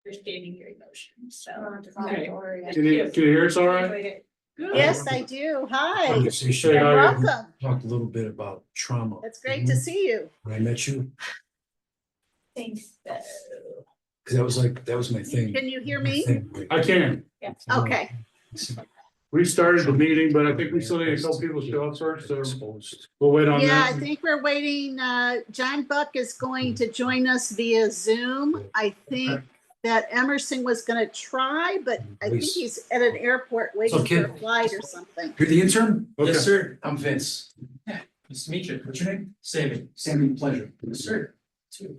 understanding your emotions, so. Okay. Can you hear us all right? Yes, I do. Hi, Hey, Shay, and how are you? welcome. Talked a little bit about trauma. It's great to see you. When I met you, Thanks, so. because that was my thing. Can you hear My me? thing. I can. Okay. We started the meeting, but I think we still need a couple people to show up first, so Exposed. we'll wait on Yeah, I that. think we're waiting. John Buck is going to join us via Zoom. I think that Emerson was gonna try, but I think he's at an airport waiting for kid. a flight or something. You're the intern? Okay. Yes, sir. I'm Vince. Yeah, nice to meet you. What's your name? Sammy. Sammy, pleasure. Yes, sir. Too.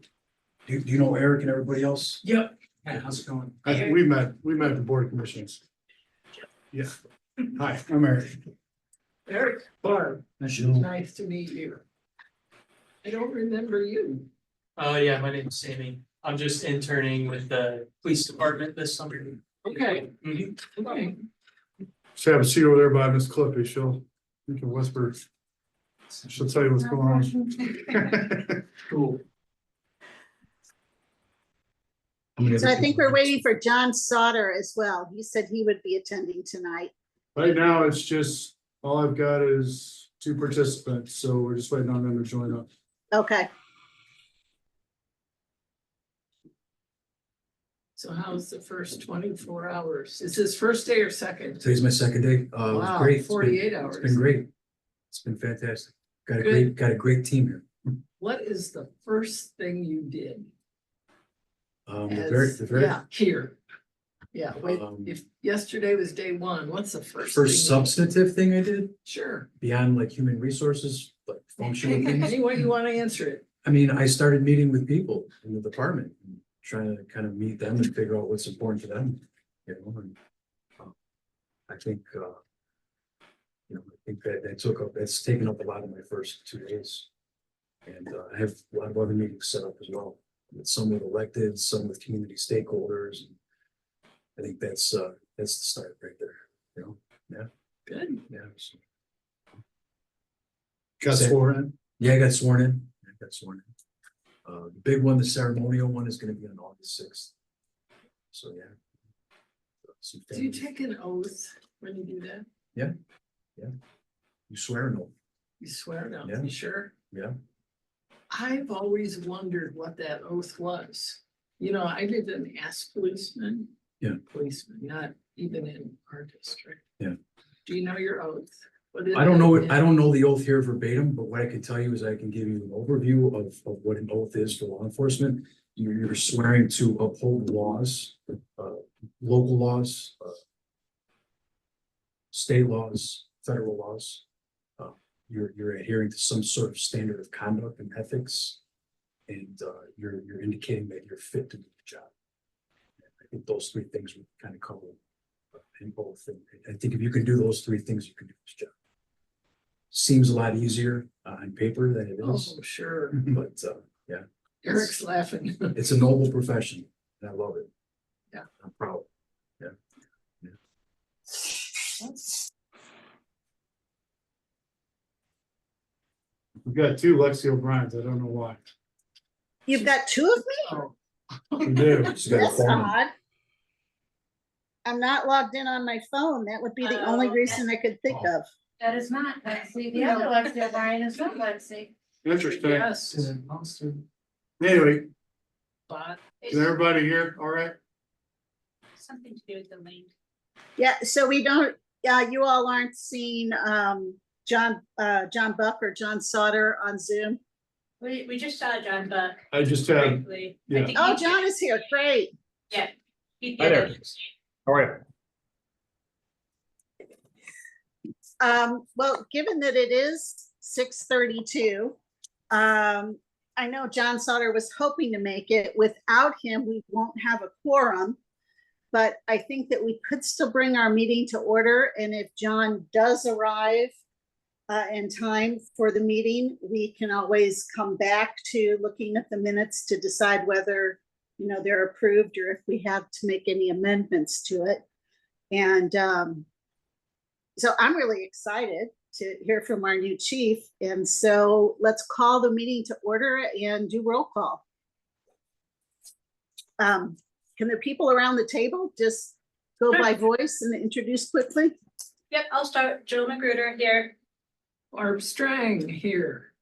Do you know Eric and everybody else? Yep. Yeah, how's it going? I think we met at the board of commissions. Yeah. Hi, I'm Eric. Eric, Barb, Jill. nice to meet you. I don't remember you. Yeah, my name's Sammy. I'm just interning with the police department this summer. Okay. Mhm. Okay. Just have a seat over there by Miss Clippy. You can whisper. She'll tell you what's going on. Cool. So I think we're waiting for John Sauter as well. He said he would be attending tonight. Right now, it's just, all I've got is 2 participants, so we're just waiting on them to join up. Okay. So how's the first 24 hours? Is this first day or second? Today's my second day. It was Wow, great. It's been- 48 It's hours. been great. It's been fantastic. Got a Good. great team here. What is the first thing you did? The very Yeah, here. Yeah, wait, Um, if yesterday was day one, what's the first? first thing you- substantive thing I did Sure. beyond like human resources, like functional things. Any way you want to answer it. I mean, I started meeting with people in the department, and trying to kind of meet them and figure out what's important to them, you know, and. I think, I think that's taken up a lot of my first 2 days. And I have a lot of other meetings set up as well, with some with elected, some with community stakeholders. And I think that's the start right there, you know, Good. yeah. So, Got sworn in. yeah, I got sworn in. The big one, the ceremonial one, is gonna be on August 6th. So, yeah. Some Do you family- take an oath when you do that? You swear no? You swear no, Yeah. you sure? Yeah. I've always wondered what that oath was. You know, I didn't ask policemen. Yeah. Policemen, not even in our district. Yeah. Do you know your oath? What is I don't it? know, I don't know the oath here verbatim, but what I can tell you is I can give you an overview of what an oath is for law enforcement. You're swearing to uphold laws, local laws, state laws, federal laws. You're adhering to some sort of standard of conduct and ethics. And you're indicating that you're fit to do the job. I think those 3 things would kind of cover in both. And I think if you can do those 3 things, you can do this job. Seems a lot easier on paper than it is, Oh, sure. but yeah, Eric's laughing. it's a noble profession and I love it. Yeah. I'm proud. We've got 2 Lexi O'Briens. I don't know why. You've got 2 of me? We do. She's got a That's phone. odd. I'm not logged in on my phone. That would be the only reason I could think of. That is not Lexi. The other Lexi O'Brien is not Lexi. Interesting. Yes, Anyway, but is everybody here? All right. Something to do with the link. Yeah, so we don't, you all aren't seeing John Buck or John Sauter on Zoom. We just saw John Buck I just have, briefly. yeah. I think Oh, he- John is here. Great. Yeah. he Hi there. did. All right. Well, given that it is 6:32, I know John Sauter was hoping to make it. Without him, we won't have a quorum. But I think that we could still bring our meeting to order. And if John does arrive in time for the meeting, we can always come back to looking at the minutes to decide whether, they're approved or if we have to make any amendments to it. And so I'm really excited to hear from our new chief. And so let's call the meeting to order and do roll call. can the people around the table just go by voice and introduce quickly? Yep, I'll start. Jill Magruder here. Barb Strang here.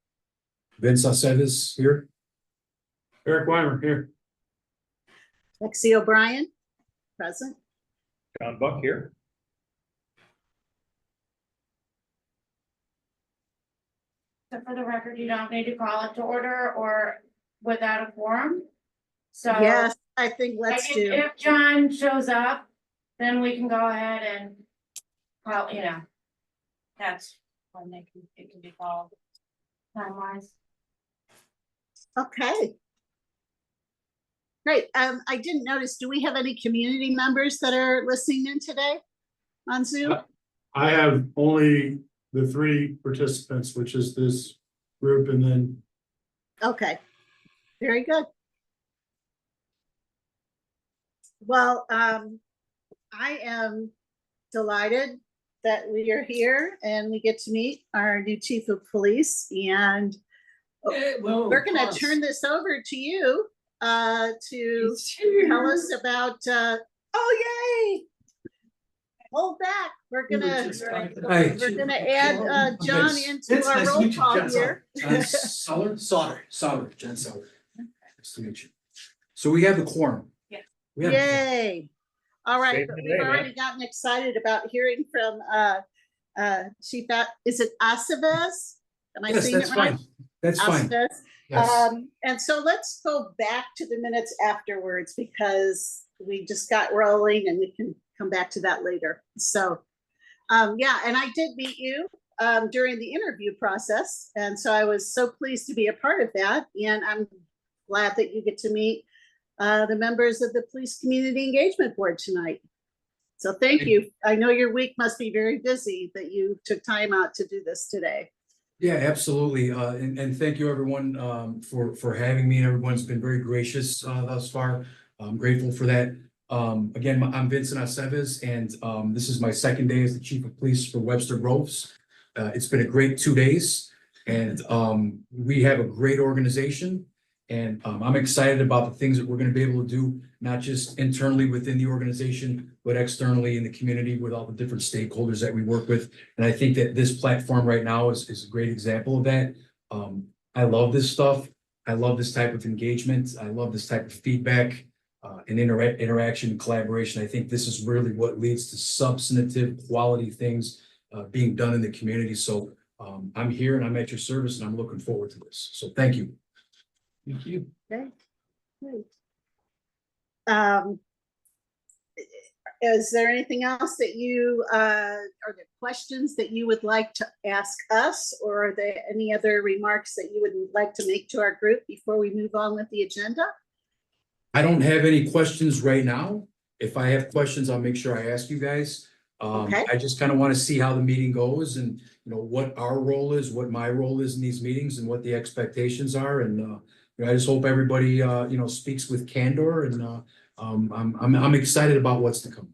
Vince Aceves here. Eric Weimer here. Lexi O'Brien, present. John Buck here. So for the record, you don't need to call it to order or without a quorum. So. Yes, I think like, let's if- do. If John shows up, then we can go ahead and call, that's when it can be called. Time wise. Okay. Great. I didn't notice, do we have any community members that are listening in today on Zoom? I have only the 3 participants, which is this group and then Okay, very good. Well, I am delighted that we are here and we get to meet our new chief of police, and Whoa, we're gonna pause. turn this over to you to He's here. tell us about, oh, yay! Hold back, we're We were gonna, just talking Hi. about we're you. gonna add John Vince. into Vince, our nice to roll meet you. call John here. John Sauter, John Sauter. Nice to meet you. So we have the quorum. Yeah. We have the quorum. Yay. All right, Save but the we've day, already gotten excited about hearing from Chief, is it Aceves? Am I Yes, saying it that's right? fine. That's fine. Aceves. Yes. And so let's go back to the minutes afterwards because we just got rolling and we can come back to that later. So, yeah, and I did meet you during the interview process. And so I was so pleased to be a part of that. And I'm glad that you get to meet the members of the Police Community Engagement Board tonight. So thank you. I know your week must be very busy that you took time out to do this today. Yeah, absolutely. And thank you everyone for having me, and everyone's been very gracious thus far. I'm grateful for that. Again, I'm Vincent Aceves, and this is my second day as the chief of police for Webster Groves. It's been a great 2 days, and we have a great organization. And I'm excited about the things that we're going to be able to do, not just internally within the organization, but externally in the community with all the different stakeholders that we work with. And I think that this platform right now is a great example of that. I love this stuff. I love this type of engagement. I love this type of feedback and interaction and collaboration. I think this is really what leads to substantive quality things being done in the community. So I'm here and I'm at your service, and I'm looking forward to this. So thank you. Thank you. Okay, great. Is there anything else that you, are there questions that you would like to ask us? Or are there any other remarks that you would like to make to our group before we move on with the agenda? I don't have any questions right now. If I have questions, I'll make sure I ask you guys. Okay. I just kind of want to see how the meeting goes and, what our role is, what my role is in these meetings and what the expectations are. And, I just hope everybody, speaks with candor, and, I'm excited about what's to come.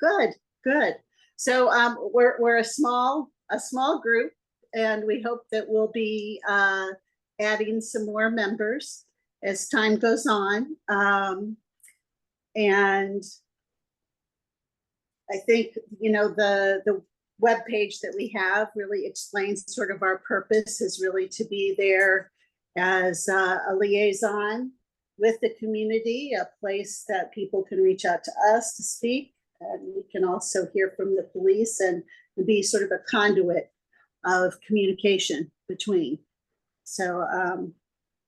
Good, good. So we're a small group, and we hope that we'll be adding some more members as time goes on. And I think, the webpage that we have really explains sort of our purpose is really to be there as a liaison with the community, a place that people can reach out to us to speak. And we can also hear from the police and be sort of a conduit of communication between. So,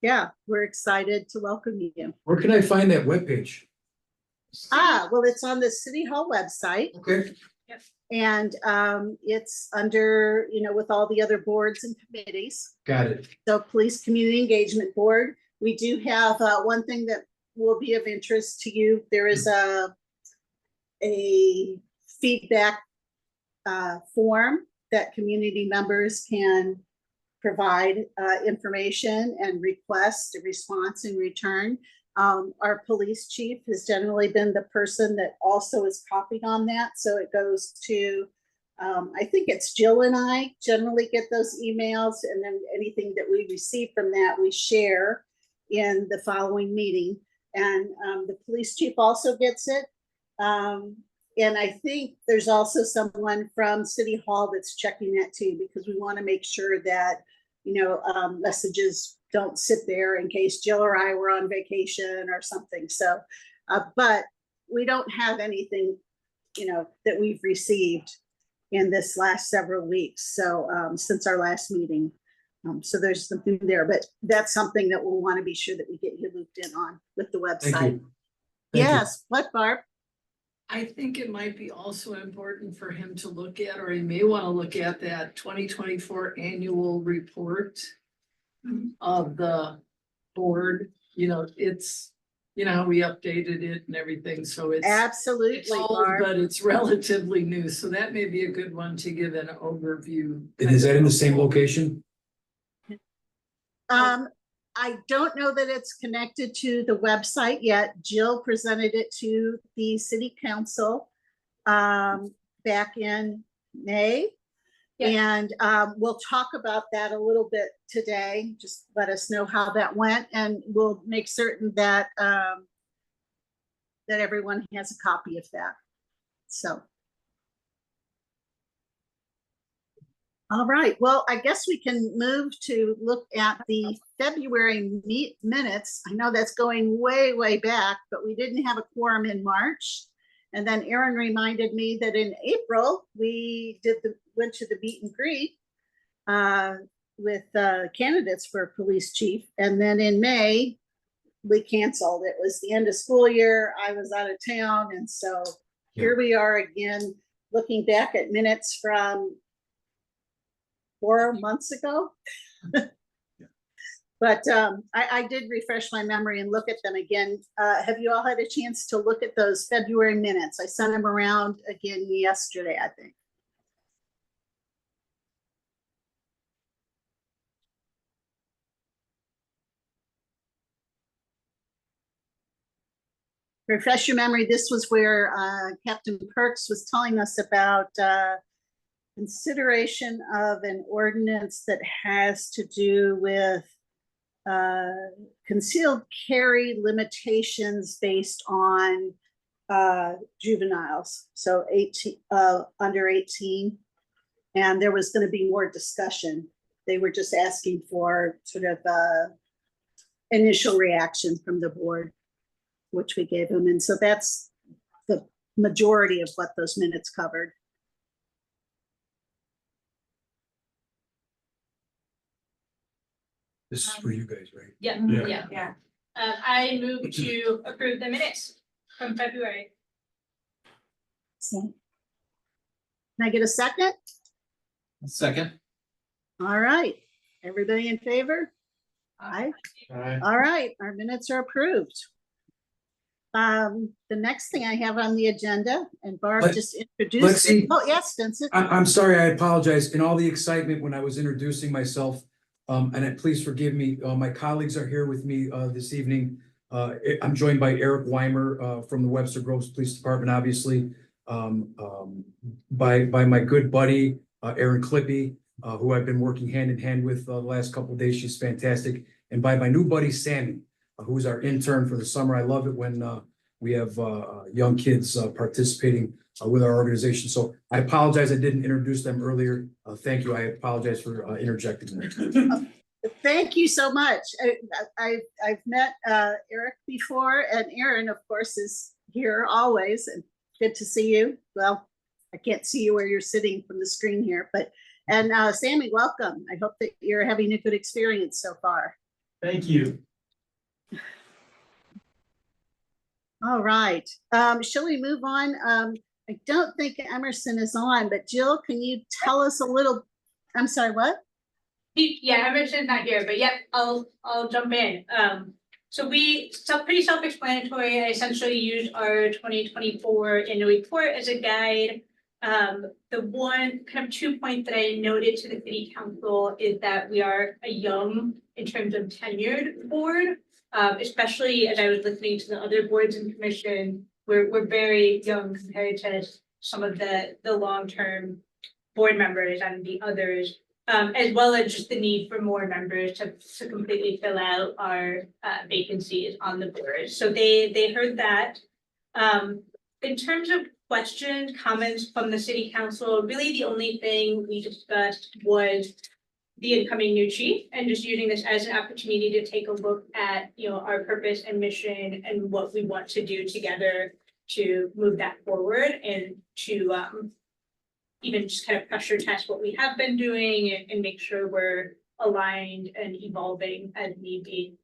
yeah, we're excited to welcome you. Where can I find that webpage? Well, it's on the City Hall website. Okay. And it's under, with all the other boards and committees. Got it. So Police Community Engagement Board. We do have one thing that will be of interest to you. There is a feedback form that community members can provide information and request a response in return. Our police chief has generally been the person that also is copied on that. So it goes to, I think it's Jill and I generally get those emails, and then anything that we receive from that, we share in the following meeting. And the police chief also gets it. And I think there's also someone from City Hall that's checking that too, because we want to make sure that, messages don't sit there in case Jill or I were on vacation or something. So, but we don't have anything, that we've received in this last several weeks. So, since our last meeting. So there's something there, but that's something that we'll want to be sure that we get you looped in on with the Thank website. you. Thank you. Yes, what, Barb? I think it might be also important for him to look at, or he may want to look at that 2024 annual report of the board. It's, we updated it and everything, so it's Absolutely, old, Barb. but it's relatively new, so that may be a good one to give an overview. And is that in the same location? I don't know that it's connected to the website yet. Jill presented it to the city council back in May. Yeah. And we'll talk about that a little bit today. Just let us know how that went, and we'll make certain that that everyone has a copy of that. So. All right, well, I guess we can move to look at the February minutes. I know that's going way, way back, but we didn't have a quorum in March. And then Aaron reminded me that in April, we went to the meet and greet with candidates for police chief. And then in May, we canceled. It was the end of school year. I was out of town. And so here we are again, looking back at minutes from 4 months ago. But I did refresh my memory and look at them again. Have you all had a chance to look at those February minutes? I sent them around again yesterday, I think. Refresh your memory, this was where Captain Perks was telling us about consideration of an ordinance that has to do with concealed carry limitations based on juveniles, so 18 under 18. And there was going to be more discussion. They were just asking for sort of initial reaction from the board, which we gave them. And so that's the majority of what those minutes covered. This is for you guys, right? Yeah, Yeah. yeah. Yeah. I move to approve the minutes from February. So, can I get a second? Second. All right, everybody in favor? Aye. All right, our minutes are approved. The next thing I have on the agenda, and Barb just introduced it. Lexi? Oh, yes, Vincent. I'm sorry, I apologize. In all the excitement when I was introducing myself, please forgive me, my colleagues are here with me this evening. I'm joined by Eric Weimer from the Webster Groves Police Department, obviously. By my good buddy, Aaron Clippy, who I've been working hand in hand with the last couple of days. She's fantastic. And by my new buddy, Sammy, who's our intern for the summer. I love it when we have young kids participating with our organization. So I apologize, I didn't introduce them earlier. Thank you. I apologize for interjecting there. Thank you so much. I've met Eric before, and Aaron, of course, is here always, and good to see you. Well, I can't see you where you're sitting from the screen here, but Sammy, welcome. I hope that you're having a good experience so far. Thank you. All right, shall we move on? I don't think Emerson is on, but Jill, can you tell us a little? I'm sorry, what? Yeah, Emerson's not here, but yeah, I'll jump in. So pretty self-explanatory. I essentially used our 2024 annual report as a guide. The one kind of 2 points that I noted to the city council is that we are a young in terms of tenured board, especially as I was listening to the other boards and commission. We're very young compared to some of the long-term board members and the others. as well as just the need for more members to completely fill out our vacancies on the board. So they heard that. In terms of questions, comments from the city council, really the only thing we discussed was the incoming new chief and just using this as an opportunity to take a look at, you know, our purpose and mission and what we want to do together to move that forward and to even just kind of pressure test what we have been doing and make sure we're aligned and evolving as need be.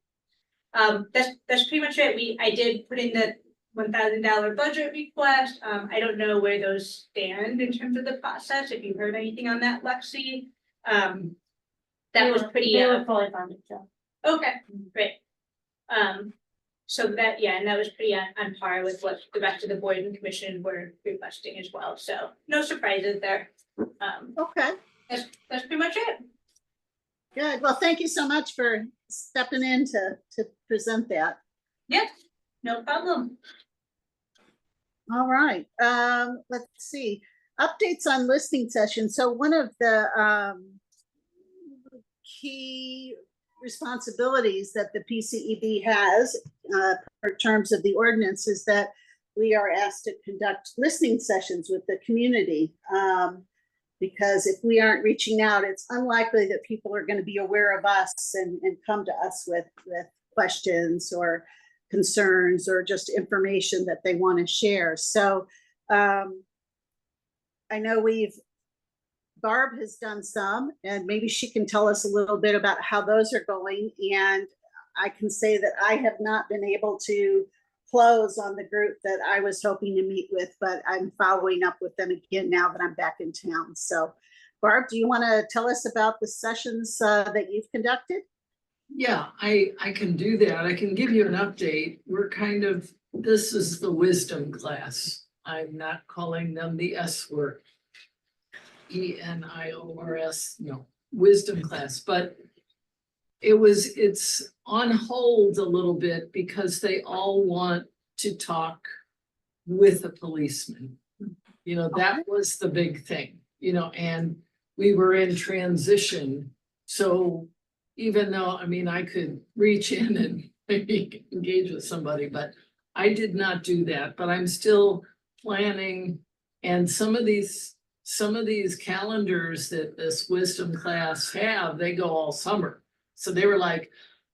That's pretty much it. I did put in the $1,000 budget request. I don't know where those stand in terms of the process. If you heard anything on that, Lexi. That was pretty, They were fully funded, so. okay, great. So that, yeah, and that was pretty on par with what the rest of the board and commission were requesting as well. So no surprises there. Okay, That's pretty much it. good. Well, thank you so much for stepping in to present that. Yeah, no problem. All right, let's see. Updates on listening sessions. So one of the key responsibilities that the PCEB has in terms of the ordinance is that we are asked to conduct listening sessions with the community. Because if we aren't reaching out, it's unlikely that people are going to be aware of us and come to us with questions or concerns or just information that they want to share. So I know Barb has done some, and maybe she can tell us a little bit about how those are going. And I can say that I have not been able to close on the group that I was hoping to meet with, but I'm following up with them again now that I'm back in town. So Barb, do you want to tell us about the sessions that you've conducted? Yeah, I can do that. I can give you an update. This is the wisdom class. I'm not calling them the S word. ENIORS, no, wisdom class, but it's on hold a little bit because they all want to talk with a policeman. You know, that was the big thing, you know, and we were in transition. So even though, I mean, I could reach in and maybe engage with somebody, but I did not do that, but I'm still planning. And some of these calendars that this wisdom class have, they go all summer. So they were like,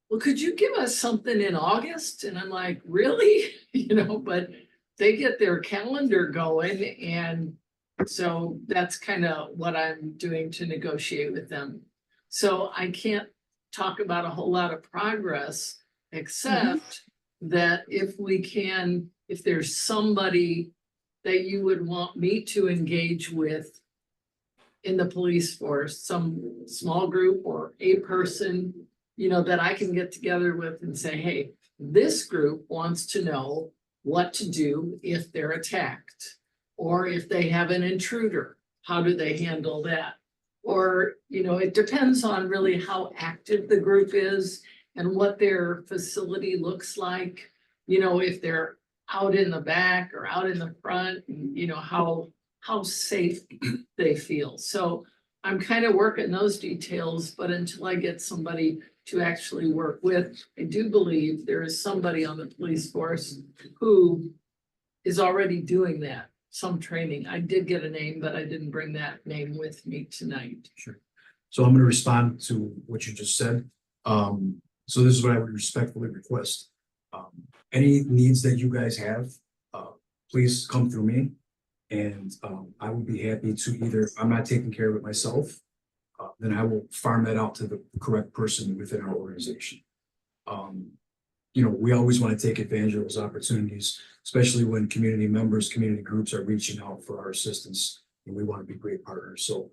well, could you give us something in August? And I'm like, really? You know, but they get their calendar going. And so that's kind of what I'm doing to negotiate with them. So I can't talk about a whole lot of progress, except that if there's somebody that you would want me to engage with in the police force, some small group or a person, you know, that I can get together with and say, hey, this group wants to know what to do if they're attacked, or if they have an intruder, how do they handle that? Or, you know, it depends on really how active the group is and what their facility looks like. You know, if they're out in the back or out in the front, you know, how safe they feel. So I'm kind of working those details, but until I get somebody to actually work with, I do believe there is somebody on the police force who is already doing that, some training. I did get a name, but I didn't bring that name with me tonight. Sure. So I'm going to respond to what you just said. So this is what I would respectfully request. Any needs that you guys have, please come through me. And I would be happy to either, I'm not taking care of it myself, then I will farm that out to the correct person within our organization. You know, we always want to take advantage of those opportunities, especially when community members, community groups are reaching out for our assistance, and we want to be great partners. So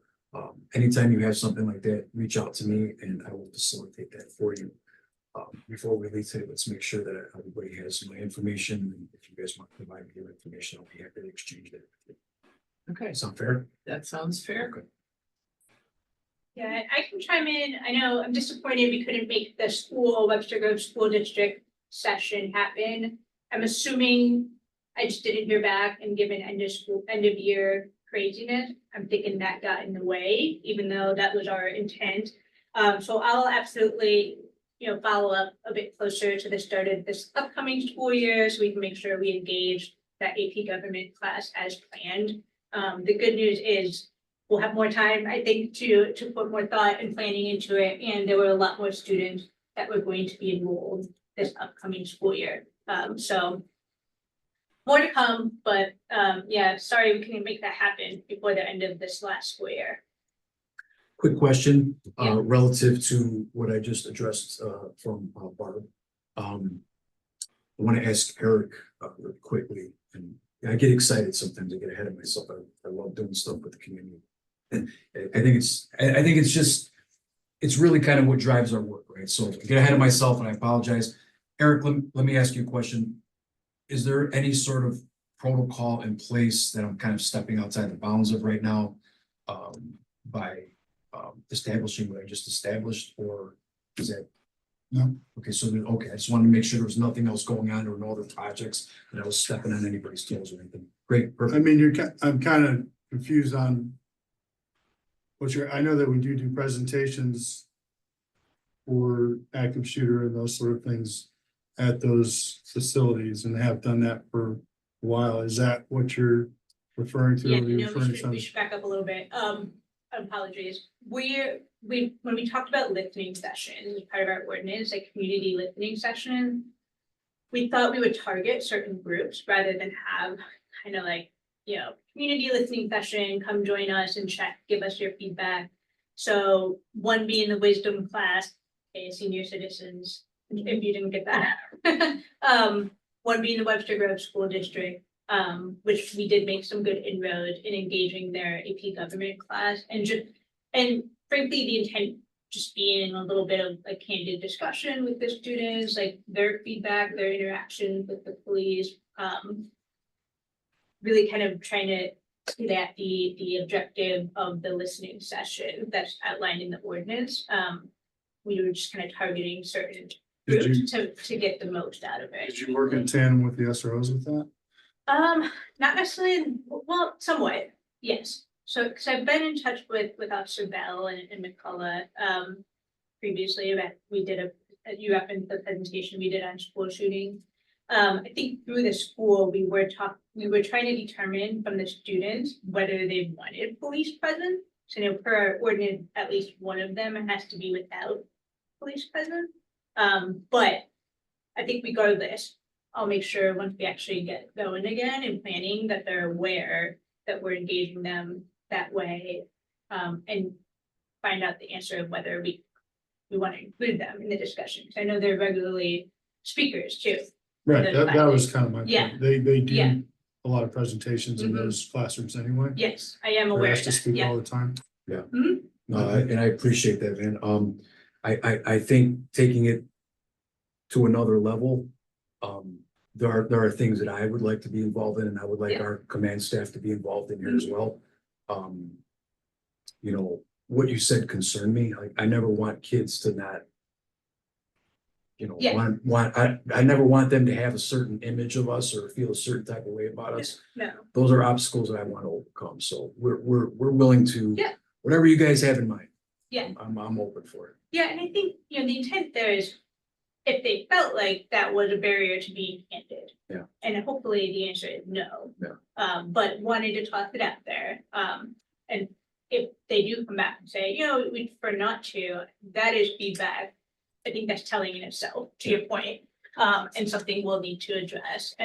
anytime you have something like that, reach out to me and I will facilitate that for you. Before we leave today, let's make sure that everybody has my information. And if you guys want to provide me your information, I'll be happy to exchange that with you. Okay, Sound fair? that sounds fair. Okay. Yeah, I can chime in. I know I'm disappointed we couldn't make the school, Webster Grove School District session happen. I'm assuming I just didn't hear back, and given end of year craziness. I'm thinking that got in the way, even though that was our intent. So I'll absolutely, follow up a bit closer to the start of this upcoming school year, so we can make sure we engage that AP government class as planned. The good news is we'll have more time, I think, to put more thought and planning into it, and there were a lot more students that were going to be enrolled this upcoming school year. So more to come, but yeah, sorry we couldn't make that happen before the end of this last school year. Quick question, Yeah. relative to what I just addressed, from Barb. I want to ask Eric, quickly, and I get excited sometimes. I get ahead of myself. I love doing stuff with the community. And I think it's just, it's really kind of what drives our work, right? So I get ahead of myself and I apologize. Eric, let me ask you a question. Is there any sort of protocol in place that I'm kind of stepping outside the bounds of right now? By establishing what I just established, or is that? No. Okay, so okay, I just wanted to make sure there was nothing else going on or no other projects that I was stepping on anybody's toes or anything. Great, I perfect. mean, I'm kind of confused on I know that we do presentations for active shooter and those sort of things at those facilities and have done that for a while. Is that what you're referring to? Yeah, Are you no, referring to we something? should back up a little bit. Apologies. When we talked about listening sessions as part of our ordinance, like community listening session, we thought we would target certain groups rather than have kind of like, community listening session, come join us and chat, give us your feedback. So one being the wisdom class, okay, senior citizens, if you didn't get that. One being the Webster Grove School District, which we did make some good inroads in engaging their AP government class, and frankly, the intent just being a little bit of a candid discussion with the students, like their feedback, their interaction with the police, really kind of trying to get at the objective of the listening session that's outlined in the ordinance. We were just kind of targeting certain Did groups you, to get the most out of it. did you work in tandem with the SROs with that? Not necessarily, well, somewhat, yes. So, because I've been in touch with Officer Bell and McCullough, previously, about, you referenced the presentation we did on school shooting. I think through the school, we were trying to determine from the students whether they wanted police presence. So, per our ordinance, at least one of them has to be without police presence. But I think regardless, I'll make sure once we actually get going again and planning that they're aware that we're engaging them that way. And find out the answer of whether we want to include them in the discussion. Because I know they're regularly speakers too. Right, that was kind of my Yeah. point. They Yeah. do a lot of presentations in Mhm. those classrooms anyway. Yes, I am They're aware of asked to that. speak Yeah. all the time. No, and I appreciate that, man. I think taking it to another level, there are things that I would like to be involved in, and I would like Yeah. our command staff to be involved in here as well. What you said concerned me. I never want kids to not, Yeah. I never want them to have a certain image of us or feel a certain type of way about us. No, Those are obstacles that I want to overcome. So we're willing to, Yeah. whatever you guys have in mind. Yeah. I'm open for it. yeah, and I think, the intent there is if they felt like that was a barrier to being candid. Yeah. And hopefully the answer is no. Yeah. But wanted to toss it out there. And if they do come back and say, we'd prefer not to, that is feedback. I think that's telling in itself, to your point, and something we'll need to address.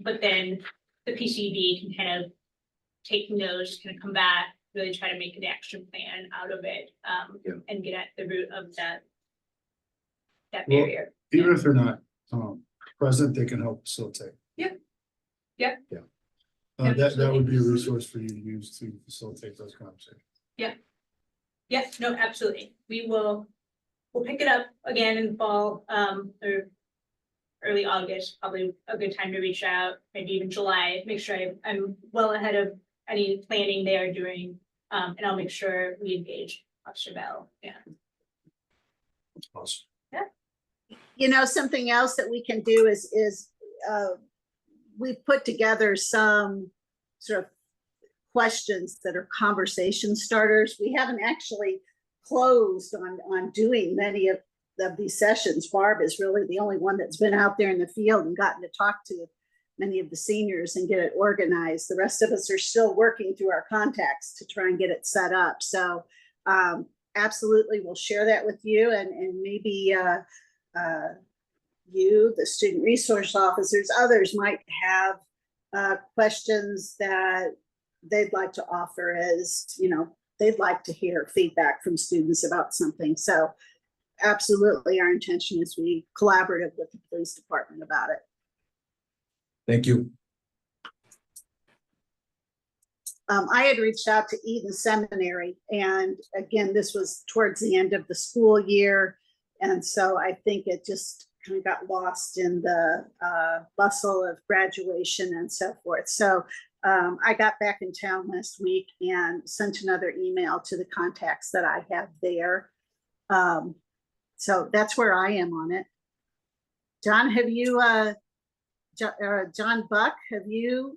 But then the PCB can kind of take notes, kind of come back, really try to make an action plan out of it, and get at the root of that Well, barrier. Even if they're not present, they can help facilitate. Yeah. Yeah. Yeah. That would be a resource for you to use to facilitate those conversations. Yes, no, absolutely. We'll pick it up again in the fall, or early August, probably a good time to reach out, maybe even July, make sure I'm well ahead of any planning they are doing. And I'll make sure we engage Officer Bell. Yeah. Awesome. Something else that we can do is we've put together some sort of questions that are conversation starters. We haven't actually closed on doing many of these sessions. Barb is really the only one that's been out there in the field and gotten to talk to many of the seniors and get it organized. The rest of us are still working through our contacts to try and get it set up. So absolutely, we'll share that with you, and maybe you, the student resource officers, others might have questions that they'd like to offer as, you know, they'd like to hear feedback from students about something. So absolutely, our intention is to be collaborative with the police department about it. Thank you. I had reached out to Eden Seminary, and again, this was towards the end of the school year. And so I think it just kind of got lost in the bustle of graduation and so forth. So I got back in town last week and sent another email to the contacts that I have there. So that's where I am on it. John, have you, John Buck, have you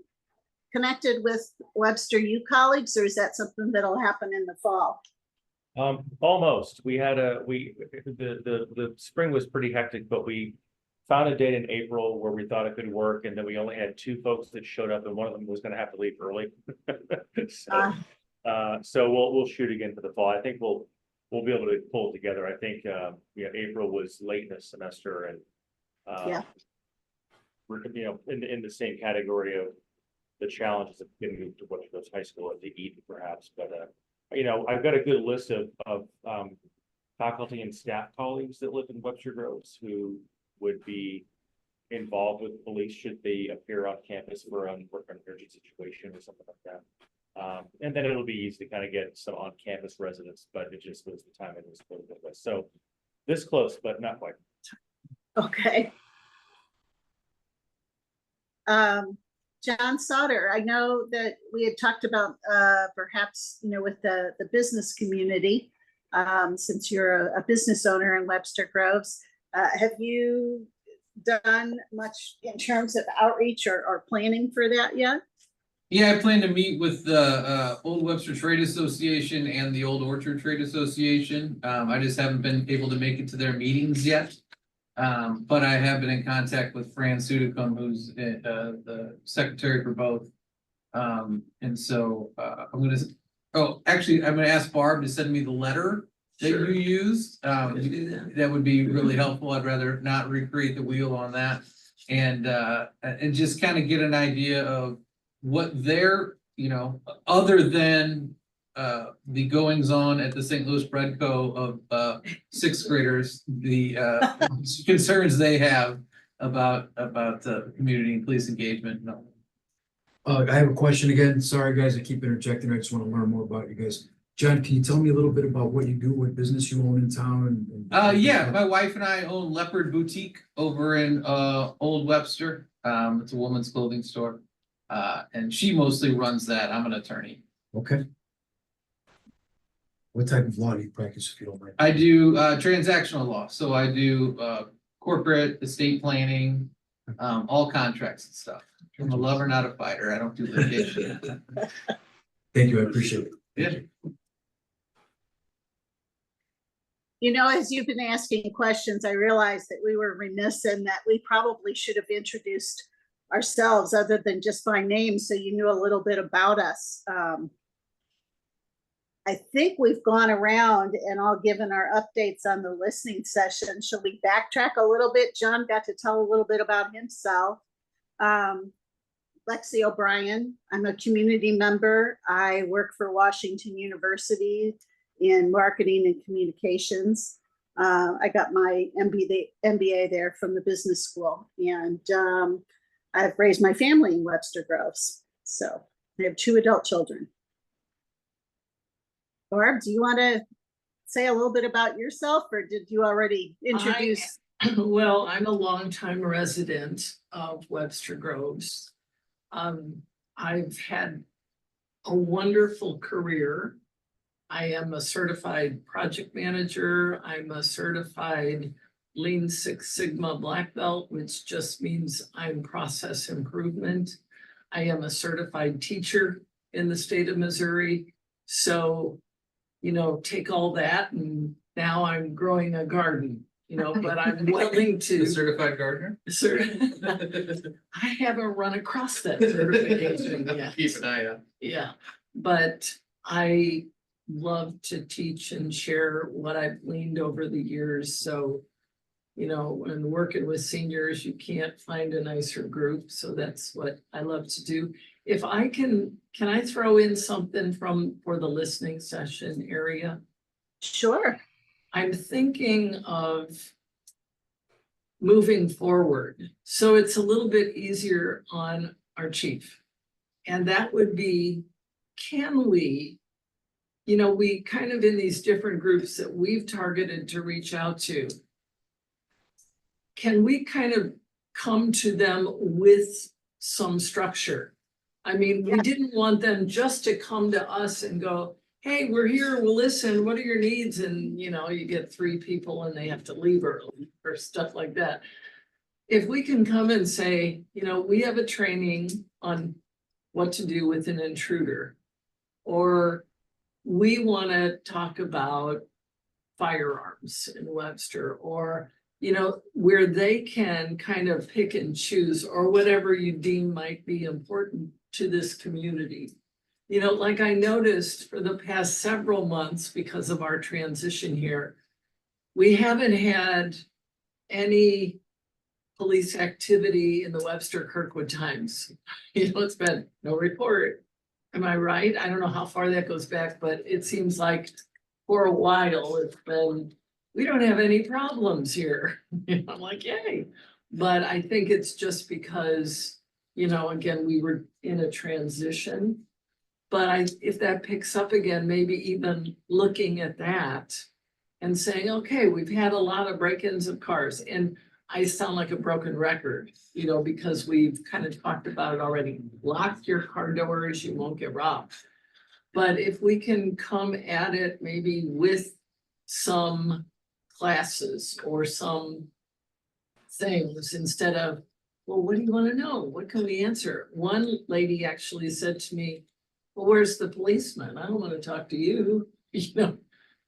connected with Webster U colleagues, or is that something that'll happen in the fall? Almost. We had the spring was pretty hectic, but we found a date in April where we thought it could work, and then we only had 2 folks that showed up, and one of them was going to have to leave early. So we'll shoot again for the fall. I think we'll be able to pull it together. I think April was late in the semester, and we're in the same category of the challenges of getting moved to Webster Groves High School at the Eden, perhaps, but I've got a good list of faculty and staff colleagues that live in Webster Groves who would be involved with police should they appear on campus for a work on urgent situation or something like that. And then it'll be easy to kind of get some on-campus residents, but it just was the time it was a little bit less. So this close, but not quite. Okay. John Sauter, I know that we had talked about perhaps, with the business community, since you're a business owner in Webster Groves, have you done much in terms of outreach or planning for that yet? Yeah, I plan to meet with the Old Webster Trade Association and the Old Orchard Trade Association. I just haven't been able to make it to their meetings yet. But I have been in contact with Fran Sudicum, who's the secretary for both. And so I'm gonna ask Barb to send me the letter that you used. That would be really helpful. I'd rather not recreate the wheel on that. And just kind of get an idea of what their, other than the goings on at the St. Louis Bread Co. of 6th graders, the concerns they have about community and police engagement. No. I have a question again. Sorry, guys, I keep interjecting. I just want to learn more about you guys. John, can you tell me a little bit about what you do, what business you own in town? Yeah, my wife and I own Leopard Boutique over in Old Webster. It's a woman's clothing store. And she mostly runs that. I'm an attorney. Okay. What type of law do you practice, if you don't mind? I do transactional law. So I do corporate estate planning, all contracts and stuff. I'm a lover, not a fighter. I don't do litigation. Thank you. I appreciate it. Yeah. As you've been asking questions, I realized that we were remiss in that we probably should have introduced ourselves other than just by name, so you knew a little bit about us. I think we've gone around and all given our updates on the listening session. Shall we backtrack a little bit? John got to tell a little bit about himself. Lexi O'Brien, I'm a community member. I work for Washington University in marketing and communications. I got my MBA there from the business school, and I've raised my family in Webster Groves. So I have 2 adult children. Barb, do you want to say a little bit about yourself, or did you already introduce? Well, I'm a longtime resident of Webster Groves. I've had a wonderful career. I am a certified project manager. I'm a certified Lean Six Sigma Black Belt, which just means I'm process improvement. I am a certified teacher. in the state of Missouri. So, you know, take all that and now I'm growing a garden, you know, but I'm willing The to. certified gardener? I haven't run across that certification yet. Keep an eye out. Yeah, but I love to teach and share what I've gleaned over the years, so. You know, when working with seniors, you can't find a nicer group, so that's what I love to do. If I can I throw in something for the listening session area? Sure. I'm thinking of moving forward, so it's a little bit easier on our chief. And that would be, can we, you know, we kind of in these different groups that we've targeted to reach out to, can we kind of come to them with some structure? I mean, we didn't want them just to come to us and go, hey, we're here, we'll listen, what are your needs? And, you know, you get 3 people and they have to leave early or stuff like that. If we can come and say, you know, we have a training on what to do with an intruder, or we want to talk about firearms in Webster, or, you know, where they can kind of pick and choose, or whatever you deem might be important to this community. You know, like I noticed for the past several months, because of our transition here, we haven't had any police activity in the Webster Kirkwood Times. You know, it's been no report. Am I right? I don't know how far that goes back, but it seems like for a while it's been, we don't have any problems here. You know, I'm like, yay. But I think it's just because, you know, again, we were in a transition. But if that picks up again, maybe even looking at that and saying, okay, we've had a lot of break-ins of cars. And I sound like a broken record, you know, because we've kind of talked about it already. Lock your car doors, you won't get robbed. But if we can come at it maybe with some classes or some things instead of, well, what do you want to know? What can we answer? One lady actually said to me, well, where's the policeman? I don't want to talk to you. You know,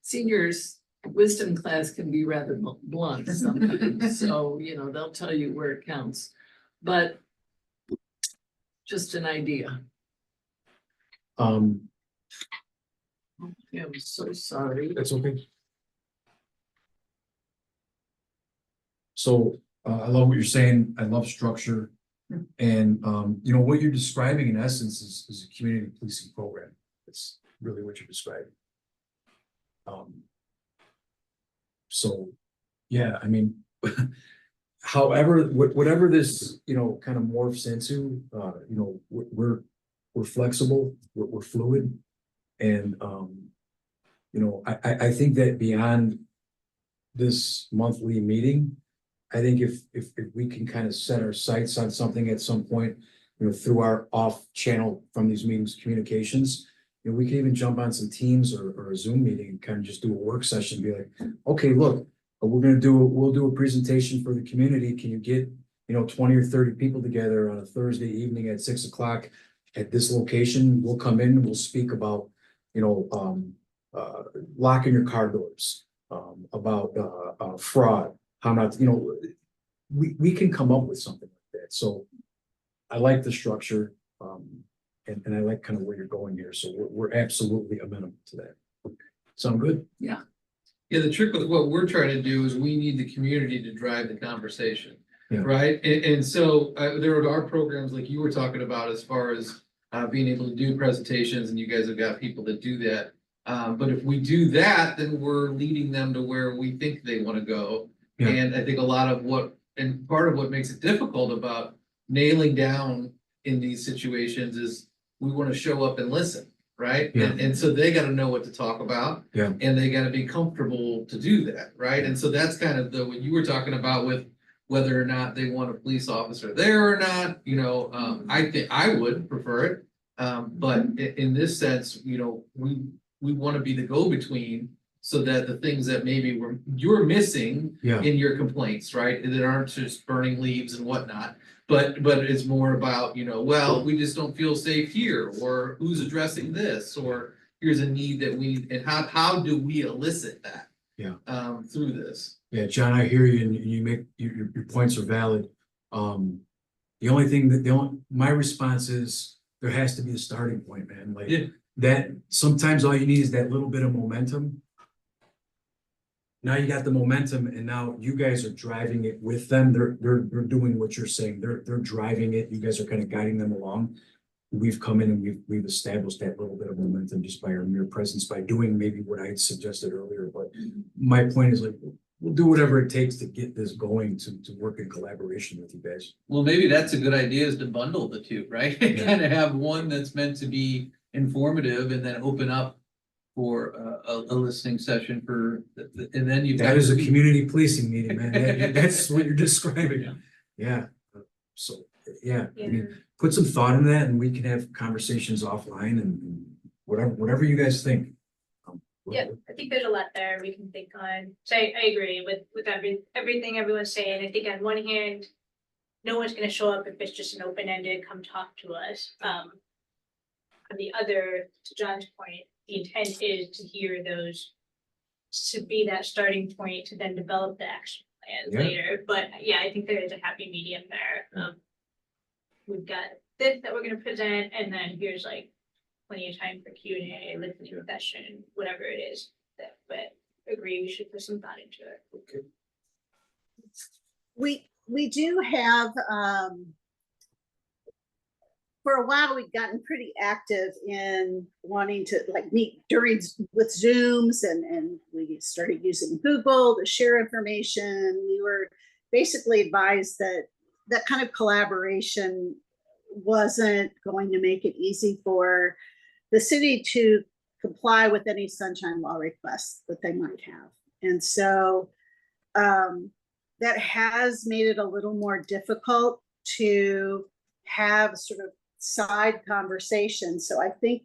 seniors wisdom class can be rather blunt sometimes. So, you know, they'll tell you where it counts, but just an idea. Um, I'm so sorry. that's okay. So, I love what you're saying. I love structure. And, you know, what you're describing in essence is a community policing program. That's really what you're describing. So, yeah, I mean, however, whatever this, you know, kind of morphs into, you know, we're flexible, we're fluid. And, you know, I think that beyond this monthly meeting, I think if we can kind of set our sights on something at some point, you know, through our off channel from these meetings, communications, you know, we can even jump on some Teams or a Zoom meeting and kind of just do a work session, be like, okay, look, we'll do a presentation for the community. Can you get, you know, 20 or 30 people together on a Thursday evening at 6 o'clock at this location? We'll come in, we'll speak about, you know, locking your car doors, about fraud, how not, you know, we can come up with something like that. So I like the structure, and I like kind of where you're going here. So we're absolutely amenable to that. Sound good? Yeah, the trick with what we're trying to do is we need the community to drive the conversation, Yeah. right? And so there are programs like you were talking about as far as being able to do presentations, and you guys have got people that do that. But if we do that, then we're leading them to where we think they want to go. Yeah. And I think a lot of part of what makes it difficult about nailing down in these situations is we want to show up and listen, right? Yeah. And so they got to know what to talk about. Yeah. And they got to be comfortable to do that, right? And so that's kind of what you were talking about with whether or not they want a police officer there or not. You know, I think I would prefer it, but in this sense, you know, we want to be the go-between so that the things that maybe you're missing Yeah. in your complaints, right, that aren't just burning leaves and whatnot, but it's more about, well, we just don't feel safe here, or who's addressing this, or here's a need that we, and how do we elicit that? Yeah. Through this. Yeah, John, I hear you, and you make, your points are valid. The only thing that, my response is, there has to be a starting point, man, like. Yeah. That, sometimes all you need is that little bit of momentum. Now you got the momentum, and now you guys are driving it with them, they're doing what you're saying, they're driving it, you guys are kind of guiding them along. We've come in and we've established that little bit of momentum just by our mere presence, by doing maybe what I had suggested earlier, but my point is like, we'll do whatever it takes to get this going, to work in collaboration with you guys. Well, maybe that's a good idea, is to bundle the two, right? Yeah. Kind of have one that's meant to be informative, and then open up for a listening session for, and then you've got. That is a community policing meeting, man, that's what you're describing, yeah. So, yeah, I mean, put some thought in that, and we can have conversations offline and whatever you guys think. Yeah, I think there's a lot there we can think on. So I agree with everything everyone's saying. I think on one hand, no one's gonna show up if it's just an open-ended, come talk to us. On the other, to John's point, the intent is to hear those, to be that starting point to then develop the action plans Yeah. later. But yeah, I think there is a happy medium there. We've got this that we're gonna present, and then here's like plenty of time for Q&A, listening session, whatever it is. But agree, we should put some thought into it. Okay. We do have, for a while, we've gotten pretty active in wanting to like meet with Zooms, and we started using Google to share information. We were basically advised that that kind of collaboration wasn't going to make it easy for the city to comply with any sunshine law requests that they might have. And so that has made it a little more difficult to have sort of side conversations. So I think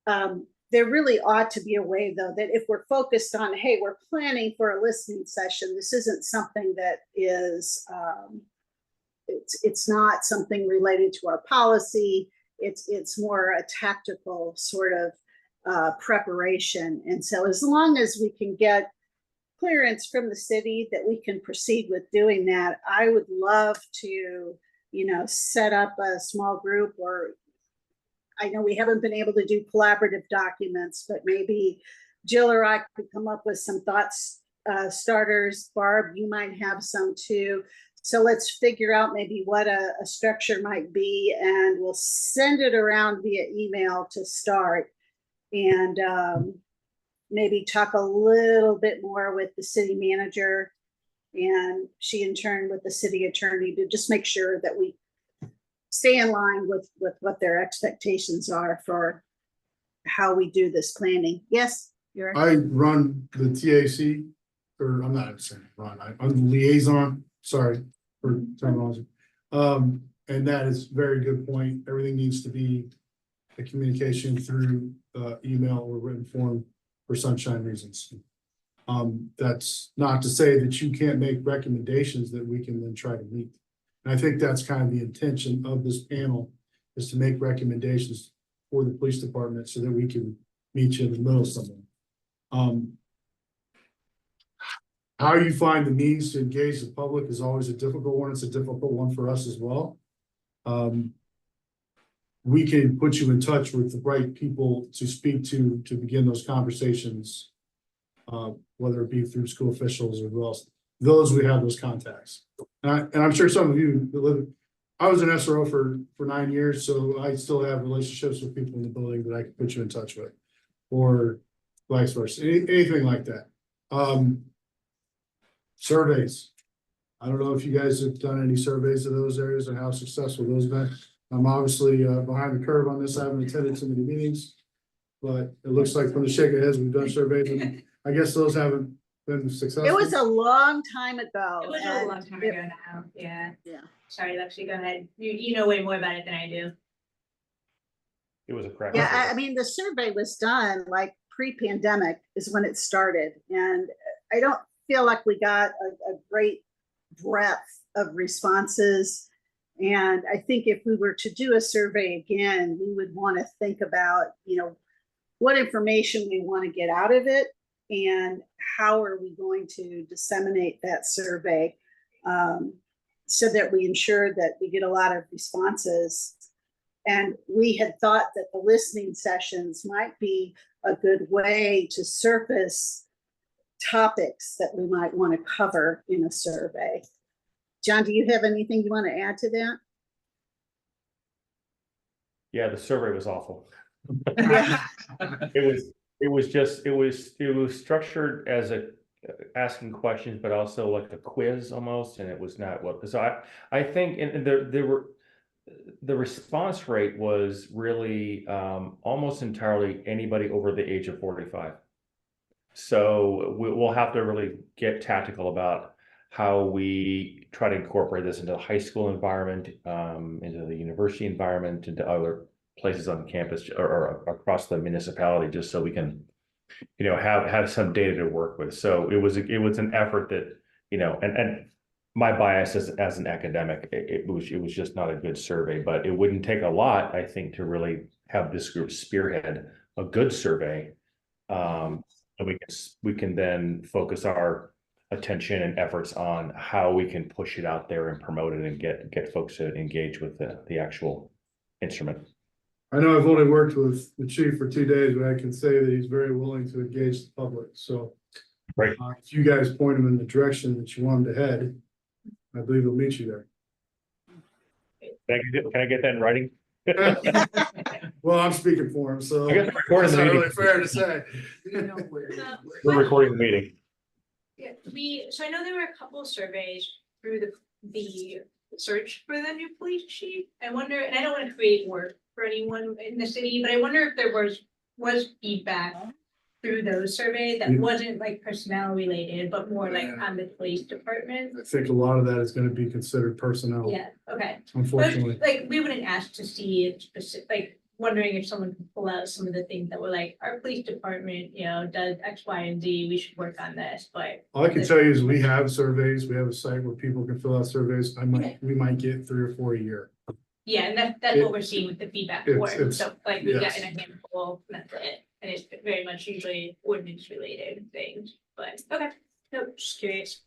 there really ought to be a way, though, that if we're focused on, hey, we're planning for a listening session, this isn't something that is, it's not something related to our policy. It's more a tactical sort of preparation. And so as long as we can get clearance from the city that we can proceed with doing that, I would love to, set up a small group, or I know we haven't been able to do collaborative documents, but maybe Jill or I could come up with some thoughts, starters. Barb, you might have some too. So let's figure out maybe what a structure might be, and we'll send it around via email to start, and maybe talk a little bit more with the city manager, and she in turn with the city attorney, to just make sure that we stay in line with what their expectations are for how we do this planning. Yes, you're. I run the TAC, or I'm not saying run, I'm the liaison, sorry for terminology. And that is a very good point. Everything needs to be a communication through email or written form for sunshine reasons. That's not to say that you can't make recommendations that we can then try to meet. And I think that's kind of the intention of this panel, is to make recommendations for the police department so that we can meet you in the middle somewhere. How you find the means to engage the public is always a difficult one. It's a difficult one for us as well. We can put you in touch with the right people to speak to begin those conversations, whether it be through school officials or who else. Those, we have those contacts. And I'm sure some of you that live, I was an SRO for 9 years, so I still have relationships with people in the building that I can put you in touch with, or vice versa, anything like that. Surveys. I don't know if you guys have done any surveys of those areas and how successful those have been. I'm obviously behind the curve on this. I haven't attended too many meetings, but it looks like from the shake of heads, we've done surveys, and I guess those haven't been successful. It was a long time ago. It was a long time ago now, yeah. Yeah. Sorry, Lexi, go ahead. You know way more about it than I do. It was a crack. Yeah, I mean, the survey was done like pre-pandemic is when it started. And I don't feel like we got a great breadth of responses. And I think if we were to do a survey again, we would want to think about, what information we want to get out of it and how are we going to disseminate that survey so that we ensure that we get a lot of responses. And we had thought that the listening sessions might be a good way to surface topics that we might want to cover in a survey. John, do you have anything you want to add to that? Yeah, the survey was awful. Yeah. It was structured as asking questions, but also like a quiz almost, and it was not what, so I think, and there were, the response rate was really almost entirely anybody over the age of 45. So we'll have to really get tactical about how we try to incorporate this into the high school environment, into the university environment, into other places on campus or across the municipality, just so we can, have some data to work with. So it was an effort that, and my bias as an academic, it was just not a good survey, but it wouldn't take a lot, I think, to really have this group spearhead a good survey. And we can then focus our attention and efforts on how we can push it out there and promote it and get folks to engage with the actual instrument. I know I've only worked with the chief for 2 days, but I can say that he's very willing to engage the public, so. Right. If you guys point him in the direction that you want him to head, I believe he'll meet you there. Can I get that in writing? Well, I'm speaking for him, so. I guess we're recording It's the not meeting. really fair to say. We're recording the meeting. Yeah, so I know there were a couple of surveys through the search for the new police chief. I wonder, and I don't want to create work for anyone in the city, but I wonder if there was feedback through those surveys that wasn't like personnel related, but more like on the police department. I think a lot of that is gonna be considered personnel, Yeah, okay. unfortunately. But like, we wouldn't ask to see specific, like, wondering if someone could pull out some of the things that were like, our police department, does X, Y, and Z, we should work on this, but. All I can tell you is we have surveys, we have a site where people can fill out surveys. We might get 3 or 4 a year. Yeah, and that's what we're seeing with the feedback form, it's- so like we've yes. gotten a handful, and that's it. And it's very much usually ordinance related things, but okay, no, just curious.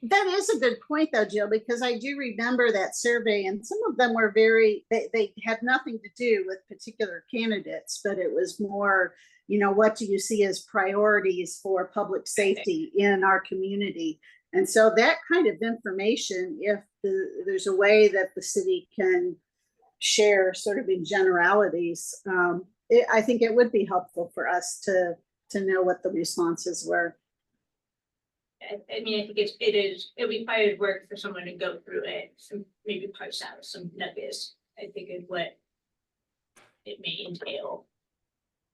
That is a good point though, Jill, because I do remember that survey and some of them were they had nothing to do with particular candidates, but it was more, what do you see as priorities for public safety in our community? And so that kind of information, if there's a way that the city can share sort of in generalities, I think it would be helpful for us to know what the responses were. I mean, I think it'll be probably work for someone to go through it, some maybe parse out some nuggets, I think is what it may entail.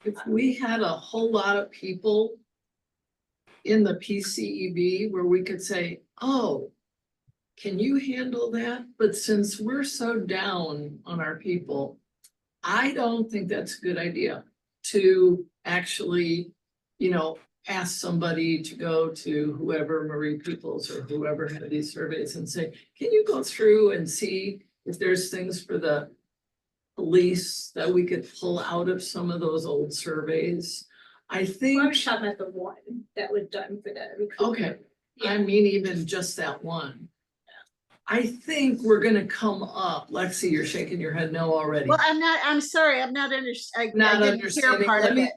If we had a whole lot of people in the PCEB where we could say, oh, can you handle that? But since we're so down on our people, I don't think that's a good idea to actually, ask somebody to go to whoever, Marie Peoples or whoever had these surveys and say, can you go through and see if there's things for the police that we could pull out of some of those old surveys? I think. I'm talking about the one that was done for the recruitment. Okay, I mean, even just that one. I think we're gonna come up, Lexi, you're shaking your head no already. Well, I'm sorry, I'm not I didn't hear Understanding. part of it.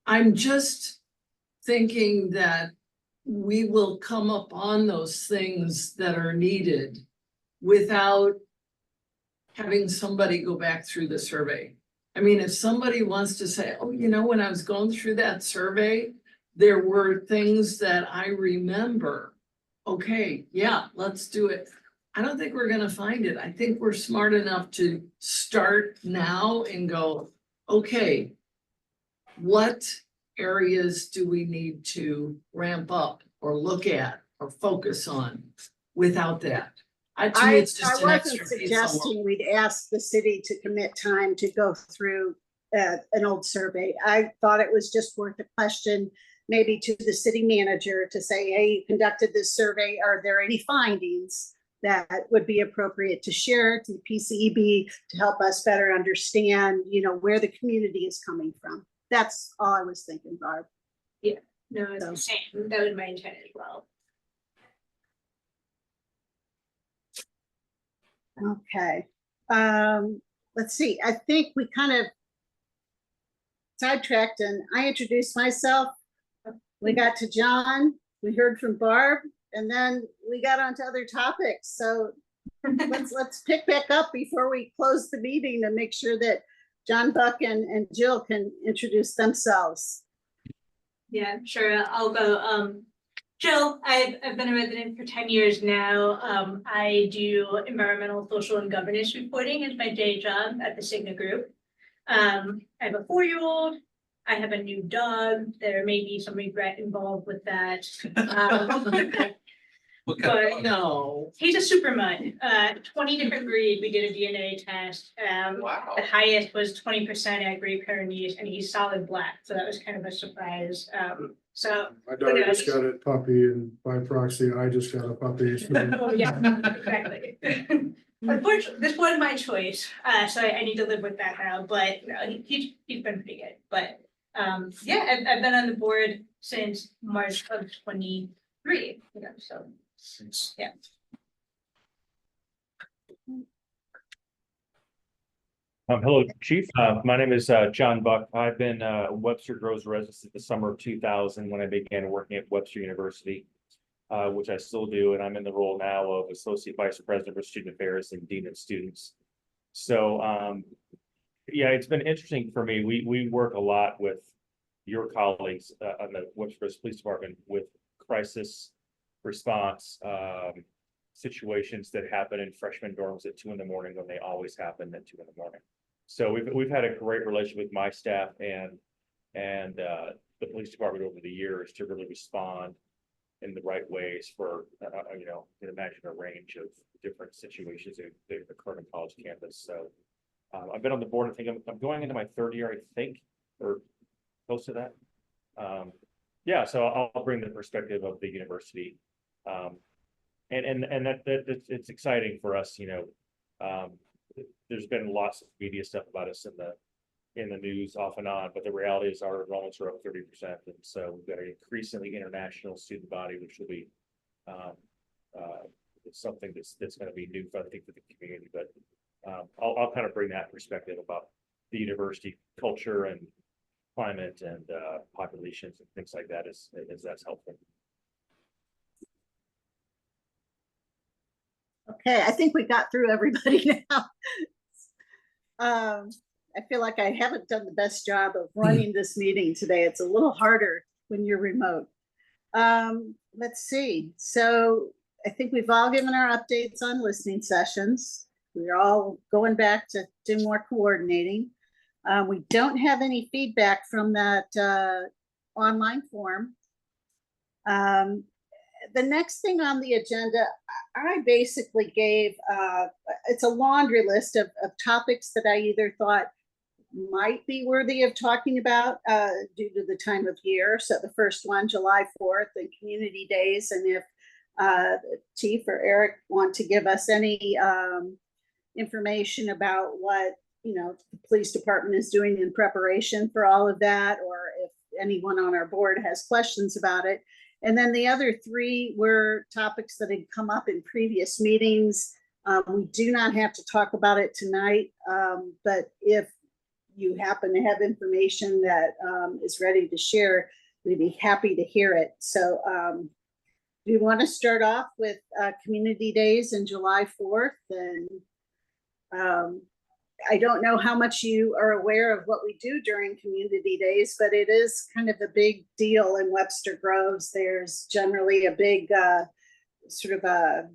I'm just thinking that we will come up on those things that are needed without having somebody go back through the survey. I mean, if somebody wants to say, oh, when I was going through that survey, there were things that I remember. Okay, yeah, let's do it. I don't think we're gonna find it. I think we're smart enough to start now and go, okay, what areas do we need to ramp up or look at or focus on without that? To me, it's just an wasn't extra piece of suggesting we'd ask the city to commit time to go through an old survey. I thought it was just worth a question, maybe to the city manager to say, hey, you conducted this survey. Are there any findings? that would be appropriate to share to PCEB to help us better understand, where the community is coming from. That's all I was thinking, Barb. No, it's the same. That was my intent as well. Okay, let's see, I think we kind of sidetracked and I introduced myself. We got to John, we heard from Barb, and then we got onto other topics. So let's pick back up before we close the meeting to make sure that John Buck and Jill can introduce themselves. Yeah, sure. I'll go. Jill, I've been a resident for 10 years now. I do environmental, social, and governance reporting as my day job at the Cigna Group. I have a 4-year-old. I have a new dog. There may be some regret involved with that. What kind But of- No. he's a super mud. 20 different breed. We did a DNA test. Wow. The highest was 20% at Great Pyrenees, and he's solid black. So that was kind of a surprise. So My daughter just got a puppy and by proxy, I just got a puppy. oh, yeah, exactly. Unfortunately, this was my choice, so I need to live with that now, but no, he's been pretty good, but, yeah, I've been on the board since March of 23, so, yeah. Hello, Chief. My name is John Buck. I've been Webster Groves resident since the summer of 2000 when I began working at Webster University, which I still do, and I'm in the role now of Associate Vice President for Student Affairs and Dean of Students. So, yeah, it's been interesting for me. We work a lot with your colleagues on the Webster Police Department with crisis response situations that happen in freshman dorms at 2 in the morning when they always happen at 2 in the morning. So we've had a great relationship with my staff and the police department over the years to really respond in the right ways for, you can imagine a range of different situations that occur on college campus. So I've been on the board. I think I'm going into my 3rd year, I think, or close to that. Yeah, so I'll bring the perspective of the university. And that it's exciting for us, there's been lots of media stuff about us in the news off and on, but the reality is our enrollments are up 30%. And so we've got an increasingly international student body, which will be something that's going to be new, I think, for the community. But I'll kind of bring that perspective about the university culture and climate and populations and things like that as that's helpful. Okay, I think we got through everybody now. I feel like I haven't done the best job of running this meeting today. It's a little harder when you're remote. Let's see. So I think we've all given our updates on listening sessions. We're all going back to do more coordinating. We don't have any feedback from that online form. The next thing on the agenda, I basically gave, it's a laundry list of topics that I either thought might be worthy of talking about due to the time of year. So the first one, July 4th and Community Days. And if Chief or Eric want to give us any information about what, the police department is doing in preparation for all of that, or if anyone on our board has questions about it. And then the other 3 were topics that had come up in previous meetings. We do not have to talk about it tonight, but if you happen to have information that is ready to share, we'd be happy to hear it. So do you want to start off with Community Days and July 4th? And I don't know how much you are aware of what we do during Community Days, but it is kind of a big deal in Webster Groves. There's generally a big sort of a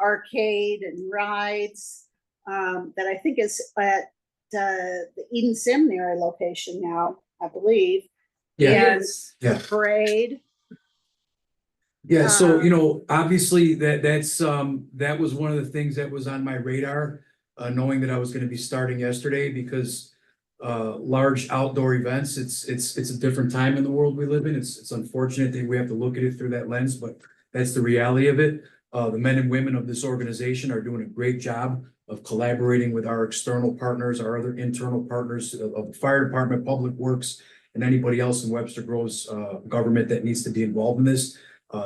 arcade and rides that I think is at the Eden Seminary location now, I believe. Yeah, And yeah. parade. Yeah, so, obviously that was one of the things that was on my radar, knowing that I was gonna be starting yesterday because large outdoor events, it's a different time in the world we live in. It's unfortunate that we have to look at it through that lens, but that's the reality of it. The men and women of this organization are doing a great job of collaborating with our external partners, our other internal partners of the fire department, public works, and anybody else in Webster Groves government that needs to be involved in this.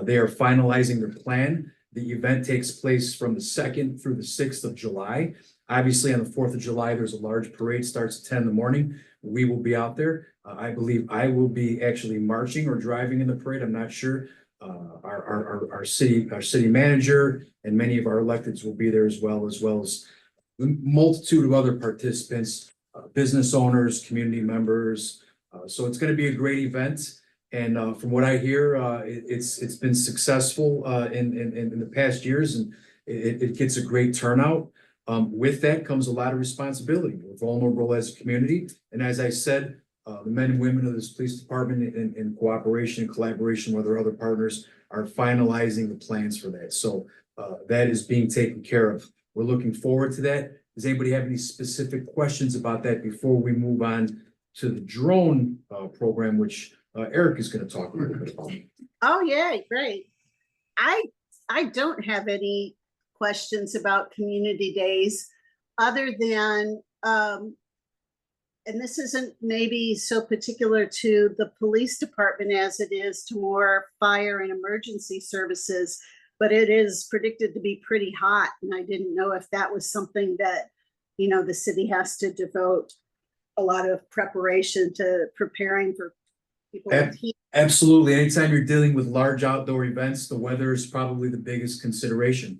They are finalizing their plan. The event takes place from the 2nd through the 6th of July. Obviously, on the 4th of July, there's a large parade, starts at 10 in the morning. We will be out there. I believe I will be actually marching or driving in the parade. I'm not sure. Our city manager and many of our electeds will be there as well as a multitude of other participants, business owners, community members. So it's going to be a great event. And from what I hear, it's been successful in the past years, and it gets a great turnout. With that comes a lot of responsibility. We're vulnerable as a community, and as I said, the men and women of this police department, in cooperation and collaboration with our other partners, are finalizing the plans for that. So that is being taken care of. We're looking forward to that. Does anybody have any specific questions about that before we move on to the drone program, which Eric is going to talk a little bit about? Oh, yeah, great. I don't have any questions about community days other than, and this isn't maybe so particular to the police department as it is to more fire and emergency services, but it is predicted to be pretty hot. And I didn't know if that was something that, the city has to devote a lot of preparation to preparing for people with heat. Absolutely. Anytime you're dealing with large outdoor events, the weather is probably the biggest consideration.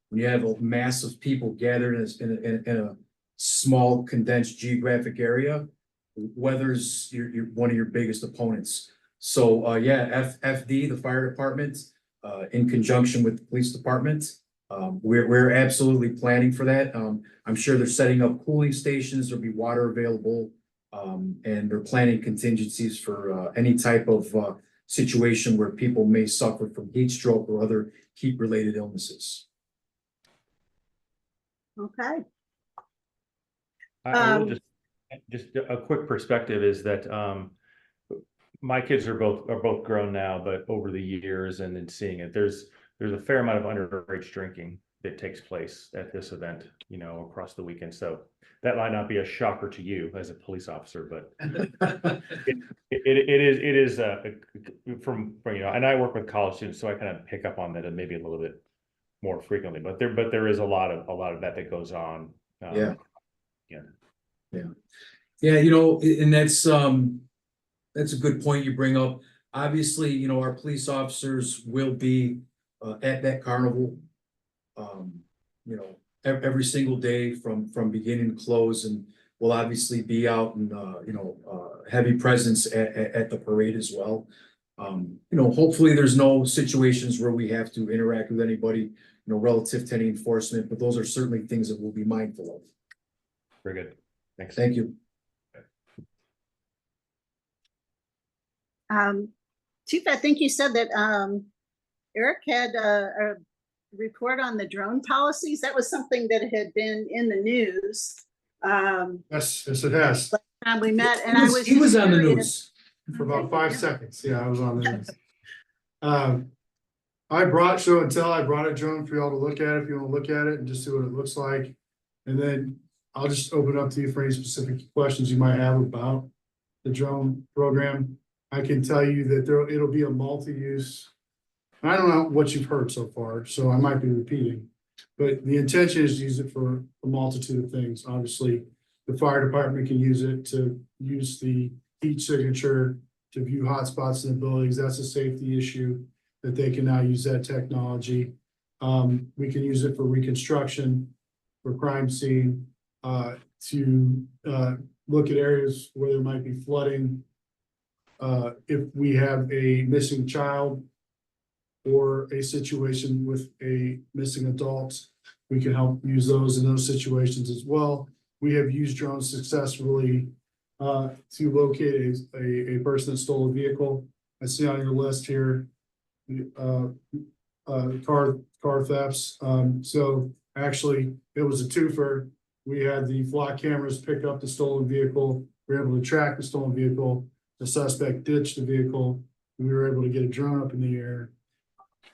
When you have a mass of people gathered in a small condensed geographic area, weather's you're one of your biggest opponents. So yeah, FD, the fire department, in conjunction with the police department, we're absolutely planning for that. I'm sure they're setting up cooling stations. There'll be water available, and they're planning contingencies for any type of situation where people may suffer from heat stroke or other heat related illnesses. Okay. I will just a quick perspective is that my kids are both grown now, but over the years and in seeing it, there's a fair amount of underage drinking that takes place at this event, across the weekend. So that might not be a shocker to you as a police officer, but it is from and I work with college students, so I kind of pick up on that and maybe a little bit more frequently. But there is a lot of that goes on. Yeah. And that's a good point you bring up. Obviously, our police officers will be at that carnival, every single day from beginning to close, and we'll obviously be out and heavy presence at the parade as well. Hopefully there's no situations where we have to interact with anybody, relative to any enforcement, but those are certainly things that we'll be mindful of. Very good. Thanks. Thank you. Chief, I think you said that Eric had a report on the drone policies. That was something that had been in the news. Yes, it has. And we met, and He was on the curious- news. For about 5 seconds. Yeah, I was on the news. I brought a drone for y'all to look at if you want to look at it and just see what it looks like. And then I'll just open up to you for any specific questions you might have about the drone program. I can tell you that it'll be a multi-use. I don't know what you've heard so far, so I might be repeating, but the intention is to use it for a multitude of things. Obviously, the fire department can use it to use the heat signature to view hotspots in the buildings. That's a safety issue that they can now use that technology. We can use it for reconstruction, for crime scene, to look at areas where there might be flooding. If we have a missing child or a situation with a missing adult, we can help use those in those situations as well. We have used drones successfully to locate a person that stole a vehicle. I see on your list here, car thefts. So actually, it was a twofer. We had the flock cameras pick up the stolen vehicle. We were able to track the stolen vehicle. The suspect ditched the vehicle. We were able to get a drone up in the air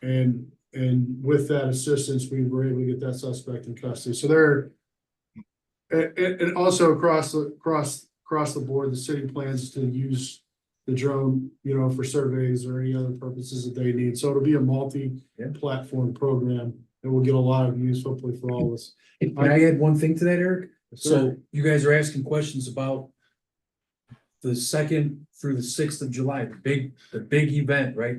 and and with that assistance, we were able to get that suspect in custody. So there. And also across the board, the city plans to use the drone, for surveys or any other purposes that they need. So it'll be a multi-platform program and we'll get a lot of use hopefully for all of us. Can I add one thing to that, Eric? So you guys are asking questions about the 2nd through the 6th of July, the big event, right?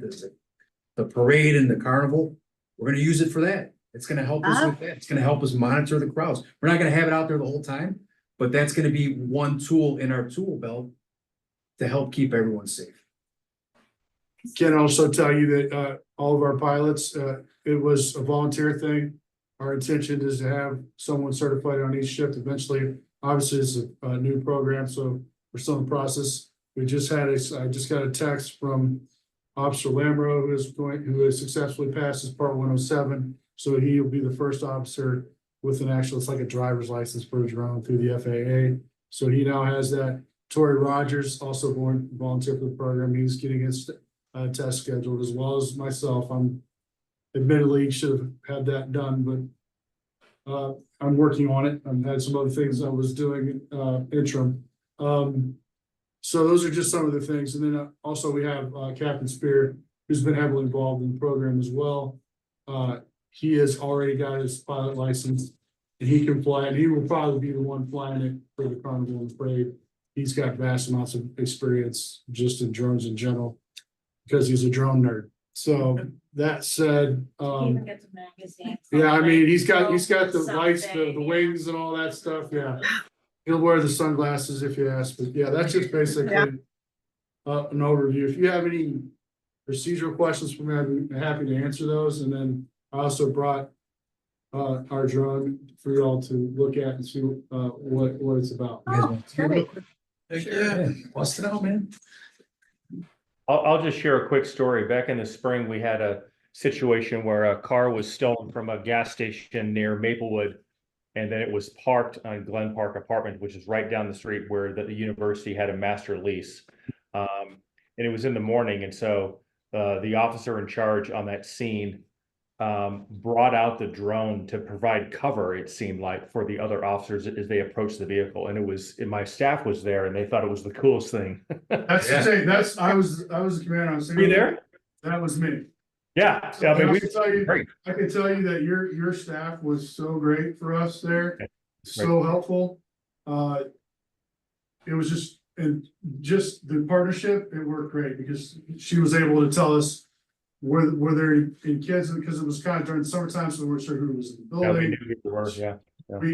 The parade and the carnival. We're gonna use it for that. It's gonna help us with that. It's gonna help us monitor the crowds. We're not gonna have it out there the whole time, but that's gonna be one tool in our tool belt to help keep everyone safe. Can also tell you that all of our pilots, it was a volunteer thing. Our intention is to have someone certified on each shift eventually. Obviously, it's a new program, so we're still in the process. I just got a text from Officer Lamro, who has successfully passed his Part 107. So he'll be the first officer with it's like a driver's license for a drone through the FAA. So he now has that. Tori Rogers, also volunteer for the program. He's getting his test scheduled as well as myself. I'm admittedly should have had that done, but I'm working on it. I've had some other things I was doing interim. So those are just some of the things. And then also we have Captain Spear, who's been heavily involved in the program as well. He has already got his pilot license and he can fly, and he will probably be the one flying it for the carnival and parade. He's got vast amounts of experience just in drones in general because he's a drone nerd. So that said, Even gets a magazine. yeah, I mean, he's got the Something, lights, the yeah. wings and all that stuff. Yeah. He'll wear the sunglasses if you ask, but yeah, that's just basically an overview. If you have any procedural questions for me, I'd be happy to answer those. And then I also brought our drone for y'all to look at and see what it's about. You guys want to see it real great. quick? Yeah, bust it out, man. I'll just share a quick story. Back in the spring, we had a situation where a car was stolen from a gas station near Maplewood. And then it was parked on Glen Park Apartment, which is right down the street where the university had a master lease. And it was in the morning. And so the officer in charge on that scene brought out the drone to provide cover, it seemed like, for the other officers as they approached the vehicle. And my staff was there and they thought it was the coolest thing. That's the same. I was the commander on scene. Were you there? That was me. Yeah. So I mean, I can tell you, great. I can tell you that your staff was so great for us there, so helpful. It was just the partnership, it worked great because she was able to tell us were there in kids, because it was kind of during the summertime, so we weren't sure who was in the Yeah, we building. knew people were, yeah.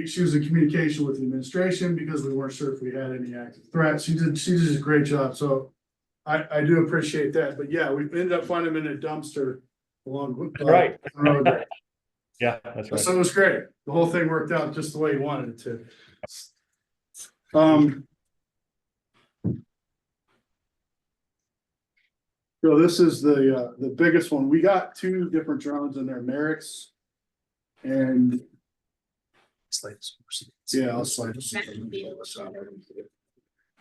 She was in communication with the administration because we weren't sure if we had any active threats. She did a great job, so I do appreciate that. But yeah, we ended up finding them in a dumpster along. Right. the road there. Yeah, that's right. So it was great. The whole thing worked out just the way you wanted it to. So this is the biggest one. We got two different drones in there, Merrick's. And yeah, I'll slide this.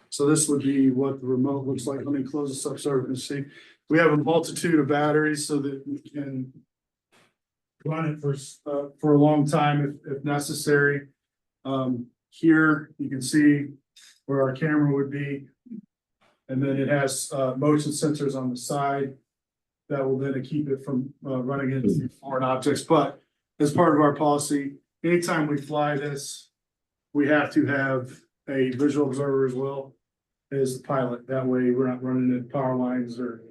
So this would be what the remote looks like. Let me close this up so we can see. We have a multitude of batteries so that we can run it for a long time if necessary. Here you can see where our camera would be. And then it has motion sensors on the side that will then keep it from running into foreign objects. But as part of our policy, anytime we fly this, we have to have a visual observer as well as the pilot. That way we're not running into power lines or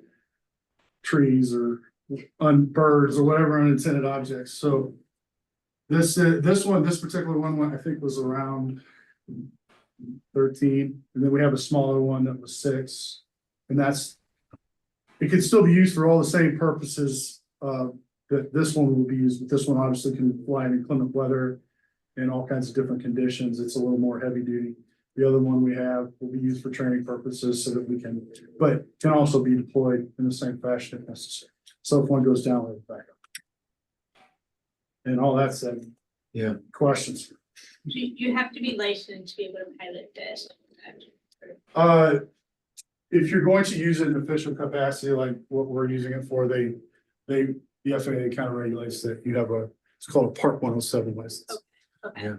trees or birds or whatever unintended objects. So this particular one I think was around 13, and then we have a smaller one that was 6, and it can still be used for all the same purposes that this one will be used, but this one obviously can fly in inclement weather and all kinds of different conditions. It's a little more heavy duty. The other one we have will be used for training purposes so that we can, but can also be deployed in the same fashion if necessary. So if one goes down, we'll back up. And all that said, Yeah. questions? You have to be licensed to be able to pilot this. If you're going to use it in official capacity, like what we're using it for, they the FAA kind of regulates that you have it's called a Part 107 license. Okay. Yeah.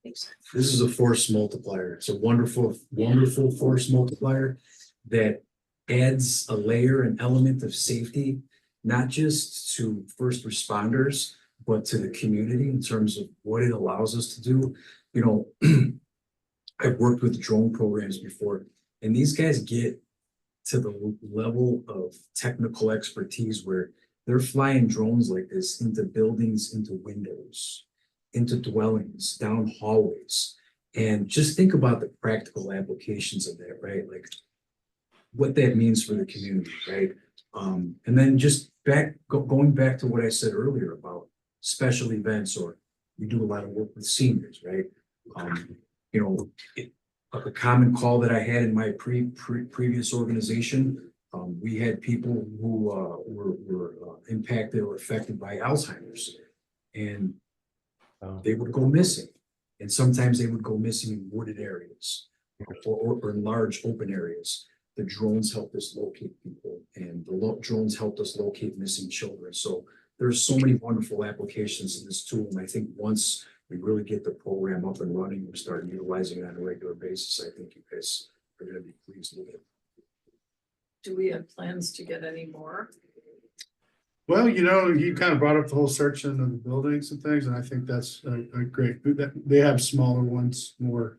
Makes sense. This is a force multiplier. It's a wonderful, wonderful force multiplier that adds a layer, an element of safety, not just to first responders, but to the community in terms of what it allows us to do. You know, I've worked with drone programs before, and these guys get to the level of technical expertise where they're flying drones like this into buildings, into windows, into dwellings, down hallways. And just think about the practical applications of that, right? Like what that means for the community, right? And then just going back to what I said earlier about special events, or we do a lot of work with seniors, right? You know, a common call that I had in my previous organization, we had people who were impacted or affected by Alzheimer's, and they would go missing. And sometimes they would go missing in wooded areas or in large open areas. The drones helped us locate people, and the drones helped us locate missing children. So there's so many wonderful applications in this tool. And I think once we really get the program up and running and start utilizing it on a regular basis, I think you guys are going to be pleased with it. Do we have plans to get any more? Well, you know, you kind of brought up the whole searching of the buildings and things, and I think that's a great, they have smaller ones, more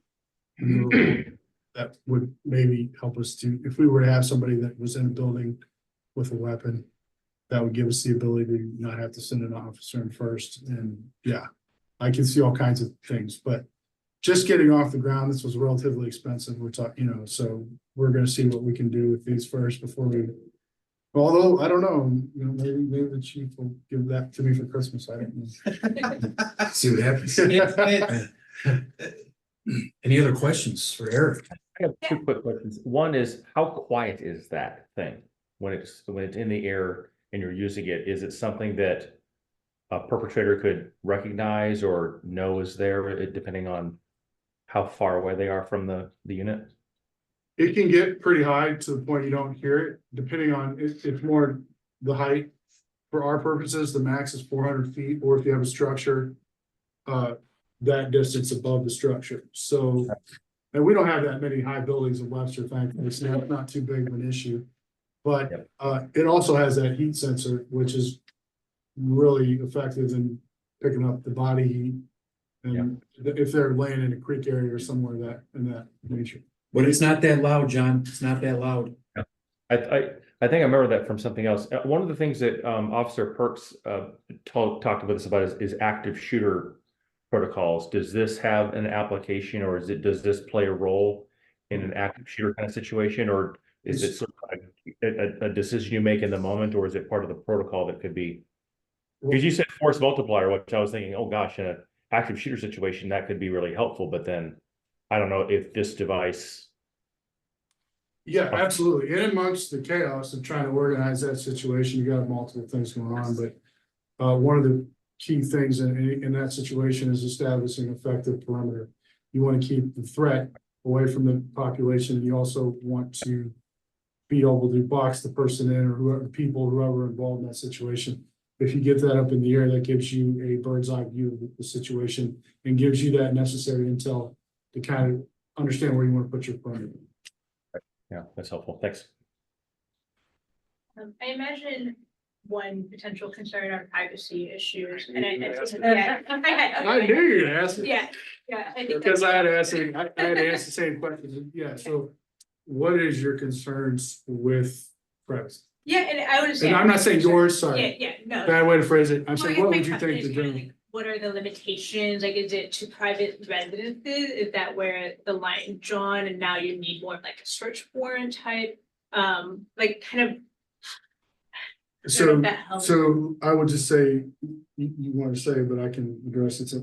that would maybe help us to, if we were to have somebody that was in a building with a weapon, that would give us the ability to not have to send an officer in first. And yeah, I can see all kinds of things, but just getting off the ground, this was relatively expensive. We're talking, you know, so we're going to see what we can do with these first before we, although I don't know, you know, maybe the chief will give that to me for Christmas. I don't know. See what happens. Any other questions for Eric? I have two quick questions. One is, how quiet is that thing when it's in the air and you're using it? Is it something that a perpetrator could recognize or know is there, depending on how far away they are from the unit? It can get pretty high to the point you don't hear it, depending on, it's more the height. For our purposes, the max is 400 feet, or if you have a structure, that distance above the structure. So, and we don't have that many high buildings in Webster, thankfully, so that's not too big of an issue. But it also has that heat sensor, which is really effective in picking up the body heat. And if they're laying in a creek area or somewhere that in that nature. But it's not that loud, John. It's not that loud. I think I remember that from something else. One of the things that Officer Perks talked with us about is active shooter protocols. Does this have an application, or does this play a role in an active shooter kind of situation, or is it sort of a decision you make in the moment, or is it part of the protocol that could be? Because you said force multiplier, which I was thinking, oh gosh, in an active shooter situation, that could be really helpful. But then I don't know if this device. Yeah, absolutely. In amongst the chaos of trying to organize that situation, you got multiple things going on, but one of the key things in that situation is establishing effective perimeter. You want to keep the threat away from the population. You also want to be able to box the person in, or whoever involved in that situation. If you get that up in the air, that gives you a bird's eye view of the situation and gives you that necessary intel to kind of understand where you want to put your perimeter. Yeah, that's helpful. Thanks. I imagine one potential concern are privacy issues, and I knew you'd ask me. Yeah, I think Because I had to ask the same question. Yeah, so what is your concerns with privacy? Yeah, and I would say. And I'm not saying yours, sorry. Yeah, no. Bad way to phrase it. I'm Well, I saying, guess what my would you question think is the kind of general? like, what are the limitations? Like, is it to private residences? Is that where the line drawn, and now you need more of like a search warrant type? Like kind of. So, that helps. so I would just say, you want to say, but I can address it.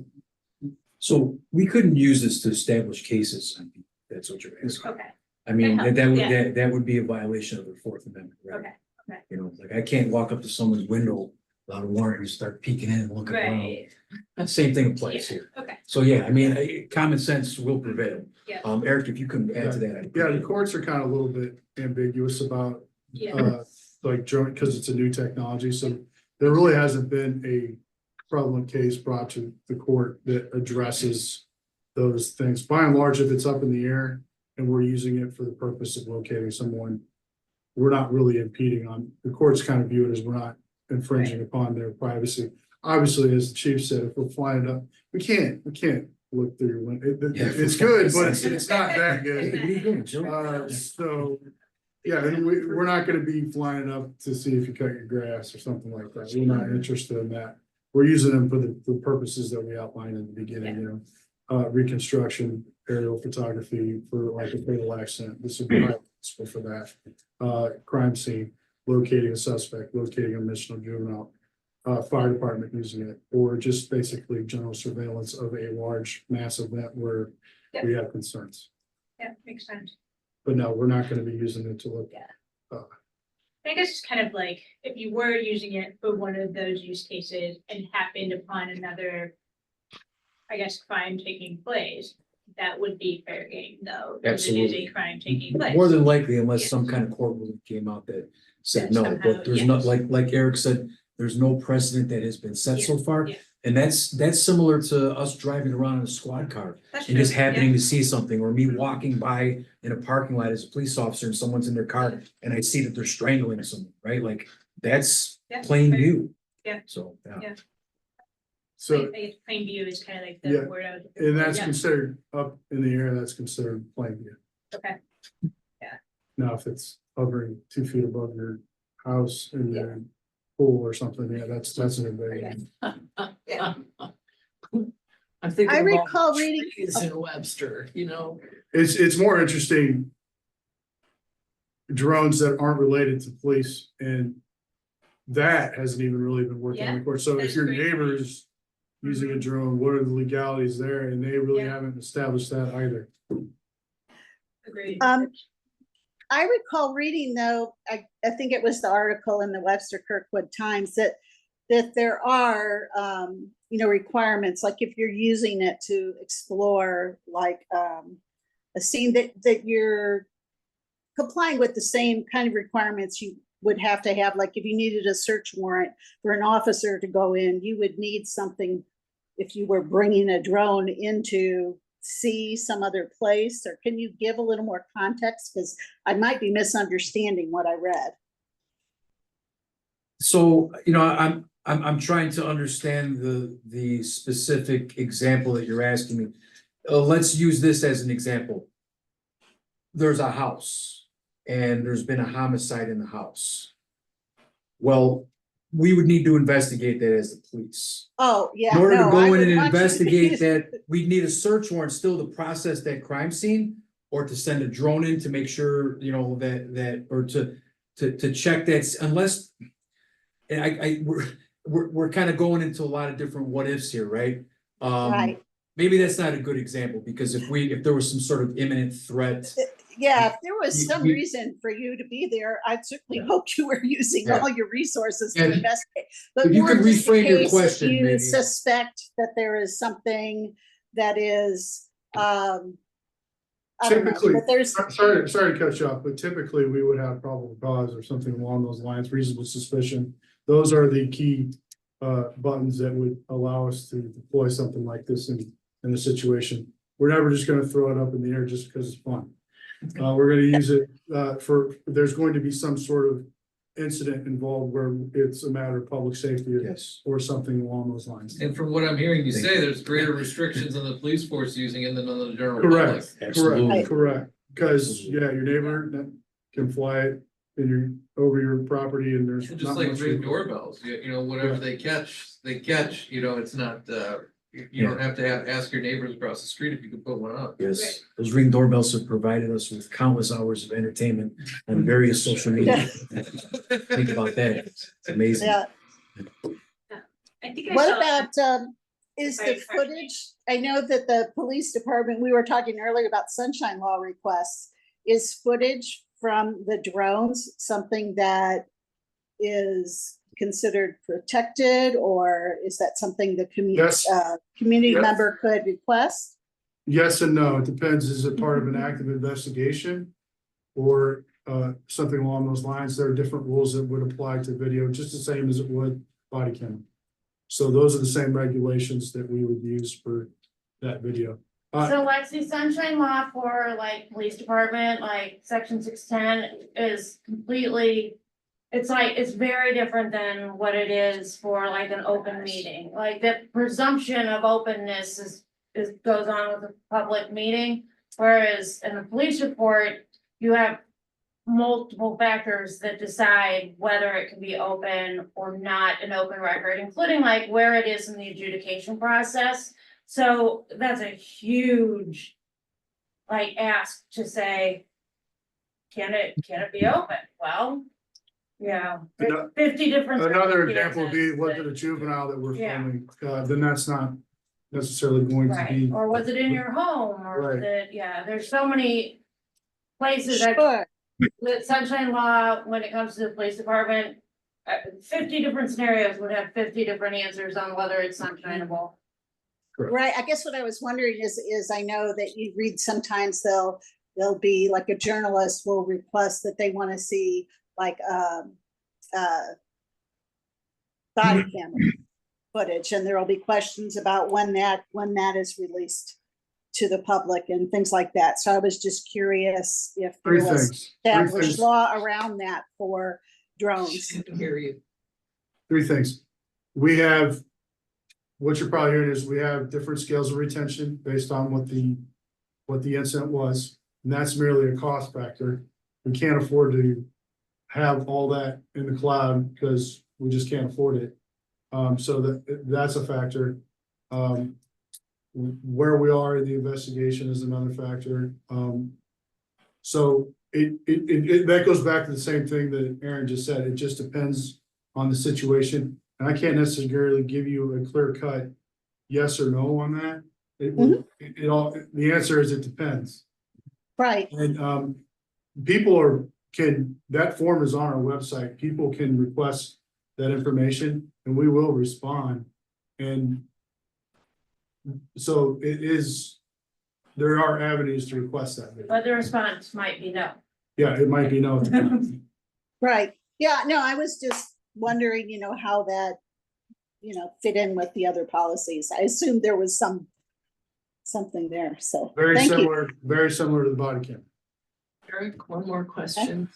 So we couldn't use this to establish cases. I think that's what you're asking. Okay, I mean, That that would be a violation of the Fourth Amendment, right? okay, You know, like I can't walk up to someone's window without a warrant and start peeking in and looking around. right, That same thing applies here. okay, So yeah, I mean, common sense will prevail. Yeah. Eric, if you could add to that. I'd Yeah, the appreciate it. courts are kind of a little bit ambiguous about yeah, like drone, because it's a new technology, so there really hasn't been a prevalent case brought to the court that addresses those things. By and large, if it's up in the air and we're using it for the purpose of locating someone, we're not really impeding on, the courts kind of view it as we're not infringing upon their privacy. Obviously, as the chief said, if we're flying it up, we can't look through your window. It's good, but it's not that Hey, what are good. you doing, Joe? So, yeah, and we're not gonna be flying up to see if you cut your grass or something like that. We're not interested in that. We're using them for the purposes that we outlined in the beginning, you know, reconstruction, aerial photography for like a fatal accident. This would be useful for that. Crime scene, locating a suspect, locating a misdemeanor juvenile. Fire department using it, or just basically general surveillance of a large mass event where we have concerns. Yeah, makes sense. But no, we're not gonna be using it to look. I guess it's kind of like, if you were using it for one of those use cases and happened upon another, I guess, crime taking place, that would be fair game though. Because it is Absolutely. a crime taking place. More than likely, unless Yeah. some kind of court ruling came out that said That no, somehow, but there's not, yes. like Eric said, there's no precedent that has been set so far. yeah. And that's similar to us driving around in a squad car That's and just true, yeah. happening to see something, or me walking by in a parking lot as a police officer and someone's in their car and I see that they're strangling someone, right? Like, that's Yeah, plain right. view. Yeah. So, yeah. Yeah. So, I guess plain view is kind of like Yeah, the word I was. looking and for, that's yeah. considered up in the air, that's considered plain view. Okay, Now, if it's hovering 2 feet above your house in your pool or something, yeah, that's an invasion. I'm thinking. I of all recall the reading- trees in Webster, you know, It's more interesting. Drones that aren't related to police, and that hasn't even really been worked on in court. So if that's your great. neighbors using a drone, what are the legalities there? And they really Yeah. haven't established that either. agreed. I recall reading though, I think it was the article in the Webster Kirkwood Times that there are, requirements, like if you're using it to explore like, a scene that you're complying with the same kind of requirements you would have to have, like if you needed a search warrant for an officer to go in, you would need something if you were bringing a drone in to see some other place, or can you give a little more context? Because I might be misunderstanding what I read. So, I'm trying to understand the specific example that you're asking me. Let's use this as an example. There's a house and there's been a homicide in the house. Well, we would need to investigate that as the police. Oh, yeah. In order to no, I go in would and want you to investigate be- that, we'd need a search warrant still to process that crime scene. Or to send a drone in to make sure, or to check that, unless. And we're kind of going into a lot of different what ifs here, right? Right. Maybe that's not a good example, because if there was some sort of imminent threat. Yeah, if there was some You- reason for you to be there, I'd certainly hope you were using Yeah. all your resources Yeah, to if- investigate. But if you more could just in reframe your case question, you maybe. suspect that there is something that is, I don't know, Typically, but there's, sorry to cut you off, but typically we would have probable cause or something along those lines, reasonable suspicion. Those are the key buttons that would allow us to deploy something like this in the situation. We're never just gonna throw it up in the air just because it's fun. We're gonna use it there's going to be some sort of incident involved where it's a matter of public safety Yes. or something along those lines. And from what I'm hearing you Thank say, you. there's greater restrictions on the police force using it than on the general public. Correct, Absolutely. correct. Because, yeah, your neighbor that can fly it over your property and there's. Just not like much ring you- doorbells, whatever Yeah. they catch, it's not, you don't have to ask your neighbors across the street if you can put one up. Yes, those Ring doorbells have provided us with countless hours of entertainment on various social media. Think about that, it's amazing. yeah. I think I What saw- about, is the Sorry, sorry. footage, I know that the police department, we were talking earlier about sunshine law requests. Is footage from the drones something that is considered protected, or is that something the Yes. community Yes. member could request? Yes and no, it depends, is it part of an active investigation? Or something along those lines, there are different rules that would apply to video, just the same as it would body cam. So those are the same regulations that we would use for that video. So Lexi, sunshine law for like police department, like section 610 is completely. It's like, it's very different than what it is for like an open meeting, like the presumption of openness is goes on with a public meeting. Whereas in the police report, you have multiple factors that decide whether it can be open or not an open record, including like where it is in the adjudication process. So that's a huge like ask to say, can it be open? Well, yeah, there's Ano- 50 different. Another example would be, circumstances was that- it a juvenile that we're Yeah. filming, then that's not necessarily going to Right, be. or was it in your home, or was Right. it, yeah, there's so many places that Sure. the sunshine law, when it comes to the police department. 50 different scenarios would have 50 different answers on whether it's sunshineable. Right, I guess what I was wondering is I know that you read sometimes they'll be like a journalist will request that they want to see like body camera footage, and there'll be questions about when that is released to the public and things like that. So I was just curious if Three there was things, established law around that for drones. I can hear you. three things. We have, what you're probably hearing is we have different scales of retention based on what the incident was. And that's merely a cost factor. We can't afford to have all that in the cloud because we just can't afford it. So that's a factor. Where we are in the investigation is another factor. So that goes back to the same thing that Aaron just said. It just depends on the situation. And I can't necessarily give you a clear cut yes or no on that. The answer is it depends. Right, And that form is on our website. People can request that information and we will respond. And so there are avenues to request that. video. But the response might be no. Yeah, it might be no. right. Yeah, no, I was just wondering, how that, fit in with the other policies. I assumed there was something there, so. Very thank you. very similar to the body camera. Eric, one more question.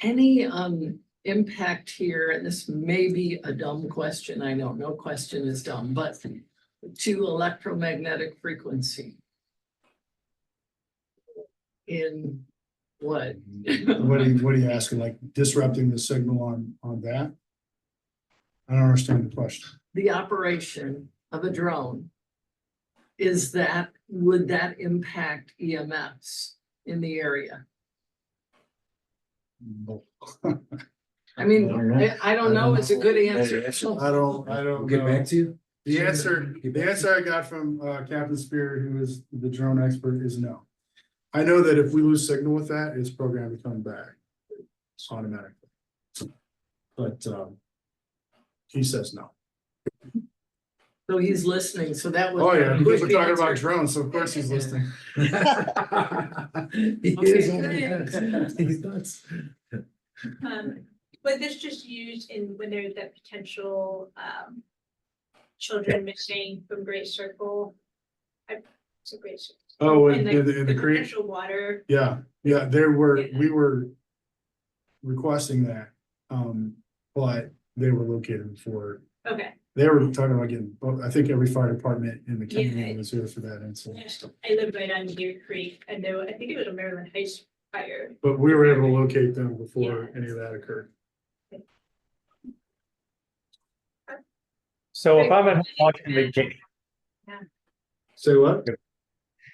Any impact here, and this may be a dumb question, I know, no question is dumb, but to electromagnetic frequency? In what? What are you asking, like disrupting the signal on that? I don't understand the question. The operation of a drone. Would that impact EMS in the area? I mean, I don't know, it's a good answer. I don't We'll get know. back to you. The answer I got from Captain Spear, who is the drone expert, is no. I know that if we lose signal with that, it's programmed to come back. It's automatically. But he says no. So he's listening, so that would. Oh, yeah, would because we're be talking about answered. drones, so of course he's listening. He Okay, is good only- answer. He's nuts. But this just used when there's that potential, children missing from Great Circle. It's a Great Circle. Oh, And in the creek? potential water, Yeah, we were requesting that, but they were located before. okay. They were talking about getting, I think every fire department in the county Yeah. was here for that incident. I live right on Deer Creek, and there, I think it was a Maryland Heights fire. But we were able to locate them before Yeah. any of that occurred. So if I'm at home watching the game, Say what?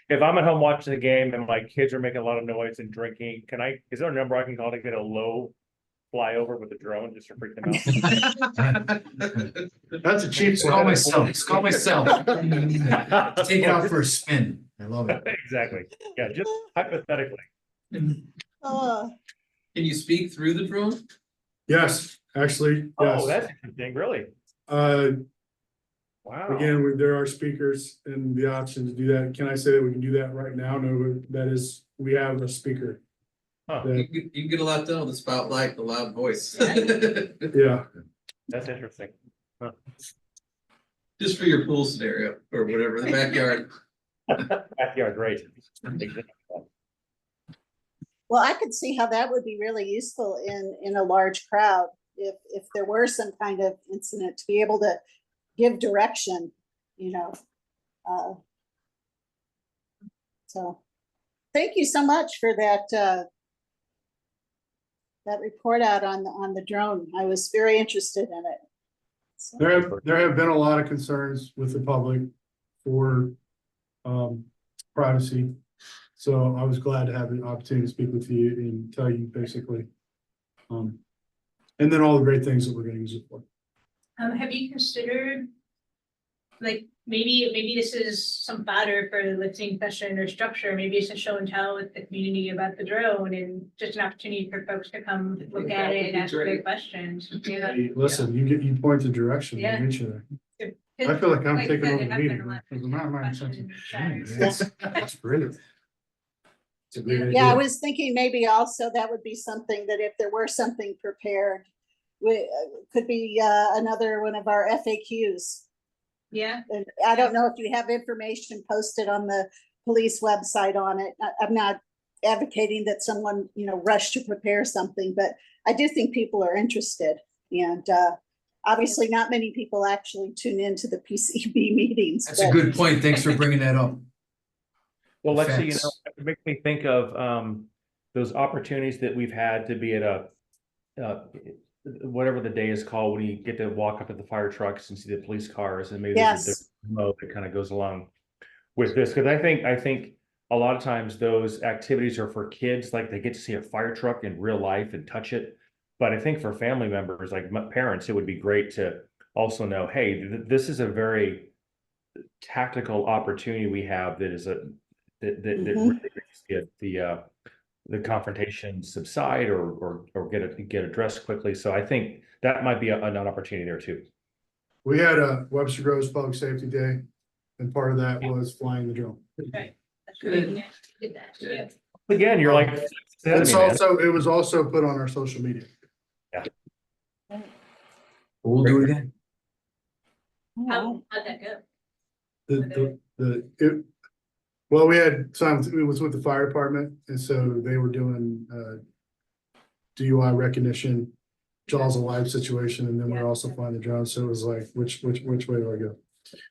if I'm at home watching the game and my kids are making a lot of noise and drinking, is there a number I can call to get a low flyover with a drone just to freak them out? That's a cheap Call one. myself, just call myself. Take it out for a spin. I love it. Exactly. Yeah, just hypothetically. Oh, Can you speak through the drone? Yes, actually, Oh, yes. that's interesting, really. Wow. Again, there are speakers and the option to do that. Can I say that we can do that right now? No, that is, we have a speaker. Huh, that, You can get a lot done with the spotlight, the loud voice. yeah, that's interesting. Just for your pool scenario or whatever, the backyard. Backyard, great. Well, I could see how that would be really useful in a large crowd. If there were some kind of incident, to be able to give direction, you know. So, thank you so much for that, that report out on the drone. I was very interested in it. So, there have been a lot of concerns with the public for privacy. So I was glad to have the opportunity to speak with you and tell you basically. And then all the great things that we're gonna use it for. Have you considered? Like, maybe this is some fodder for the listening session or structure, maybe it's a show and tell with the community about the drone and just an opportunity for folks to come look at it and ask their questions. Yeah. Hey, listen, you point the direction, Yeah. we'll get you there. I feel like I'm taking over the meeting. That's brilliant. It's a great idea. yeah, I was thinking maybe also that would be something that if there were something prepared, could be another one of our FAQs. Yeah, And I don't know if you have information posted on the police website on it. I'm not advocating that someone, rush to prepare something, but I do think people are interested. And obviously not many people actually tune into the PCB meetings. That's a but- good point. Thanks for bringing that up. Well, Lexi, Facts. it makes me think of those opportunities that we've had to be at a whatever the day is called, when you get to walk up to the fire trucks and see the police cars, and maybe there's a Yes. different mode that kind of goes along with this, because I think a lot of times those activities are for kids, like they get to see a fire truck in real life and touch it. But I think for family members, like parents, it would be great to also know, hey, this is a very tactical opportunity we have that is that really makes the confrontation subside or get addressed quickly. So I think that might be an opportunity there too. We had a Webster Groves Public Safety Day, and part of that was flying the drone. that's great. Yeah, did that. Yeah. Again, you're like, It was also put on our social media. We'll do it again. Oh, How'd that go? Well, we had it was with the fire department, and so they were doing DUI recognition, Jaws of life situation, and then we're also flying the drone. So it was like, which way do I go?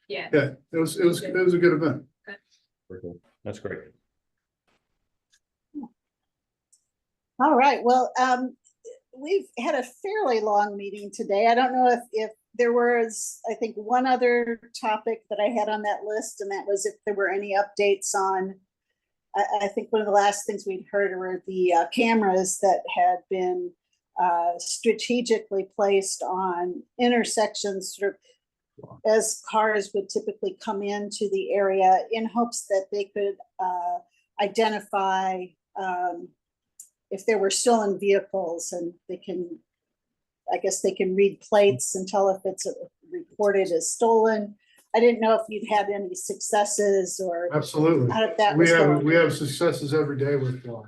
Yeah. Yeah, it was a good event. That's great. All right, well, we've had a fairly long meeting today. I don't know if there was, I think, one other topic that I had on that list, and that was if there were any updates on, I think one of the last things we'd heard were the cameras that had been strategically placed on intersections, sort of as cars would typically come into the area, in hopes that they could identify if there were stolen vehicles, and I guess they can read plates and tell if it's reported as stolen. I didn't know if you'd had any successes or Absolutely. how that We was going. have successes every day with Fly.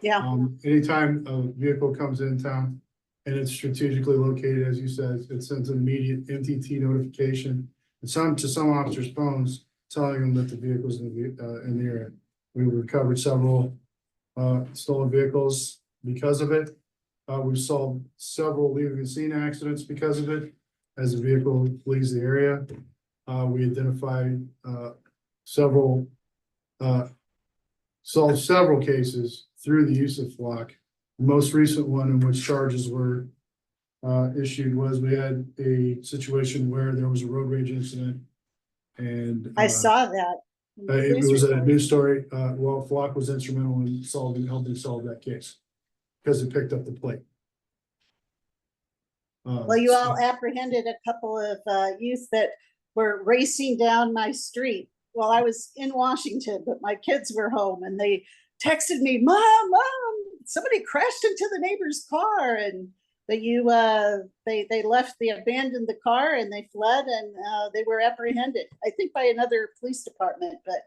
Yeah, Anytime a vehicle comes in town and it's strategically located, as you said, it sends an immediate MTT notification. And to some officers' phones telling them that the vehicle's in the area. We recovered several stolen vehicles because of it. We've solved several leaving the scene accidents because of it. As the vehicle leaves the area, we identified solved several cases through the use of Flock. The most recent one in which charges were issued was we had a situation where there was a road rage incident, and I saw that. in the it police was a report. news story. Flock was instrumental in helping solve that case because it picked up the plate. Well, you all apprehended a couple of youth that were racing down my street while I was in Washington, but my kids were home, and they texted me, Mom, somebody crashed into the neighbor's car, and they abandoned the car and they fled, and they were apprehended, I think by another police department. But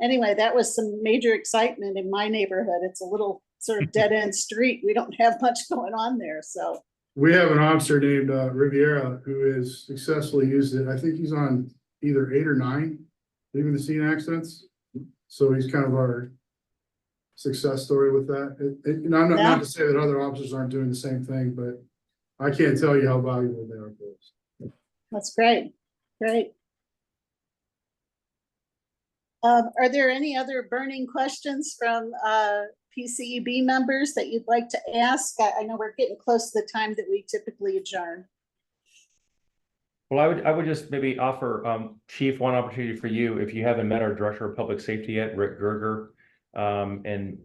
anyway, that was some major excitement in my neighborhood. It's a little sort of dead end street. We don't have much going on there, so. We have an officer named Riviera who has successfully used it. I think he's on either 8 or 9, leaving the scene accidents. So he's kind of our success story with that. And I'm Yeah. not to say that other officers aren't doing the same thing, but I can't tell you how valuable they are for us. That's great, great. Are there any other burning questions from PCEB members that you'd like to ask? I know we're getting close to the time that we typically adjourn. Well, I would just maybe offer, Chief, one opportunity for you, if you haven't met our Director of Public Safety yet, Rick Gerger, and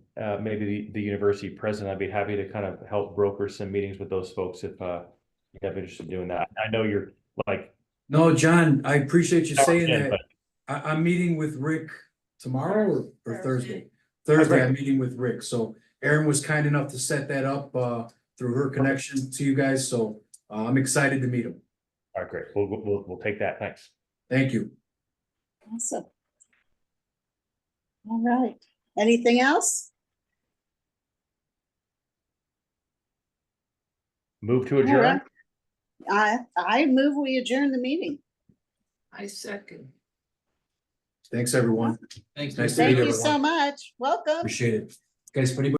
maybe the university president, I'd be happy to kind of help broker some meetings with those folks if you have interest in doing that. I know you're like. No, John, I appreciate you saying Yeah, that. but- I'm meeting with Rick tomorrow or Thursday. Thursday. Thursday, I'm meeting with Rick, so Erin was kind enough to set that up through her connection to you guys, so I'm excited to meet him. All right, great. We'll take that. Thanks. Thank you. Awesome. All right, anything else? Move to All adjourn. right. I move we adjourn the meeting. I second. Thanks, everyone. Thanks. Nice to Thank meet you everyone. so much. Welcome. Appreciate it. Guys, if anybody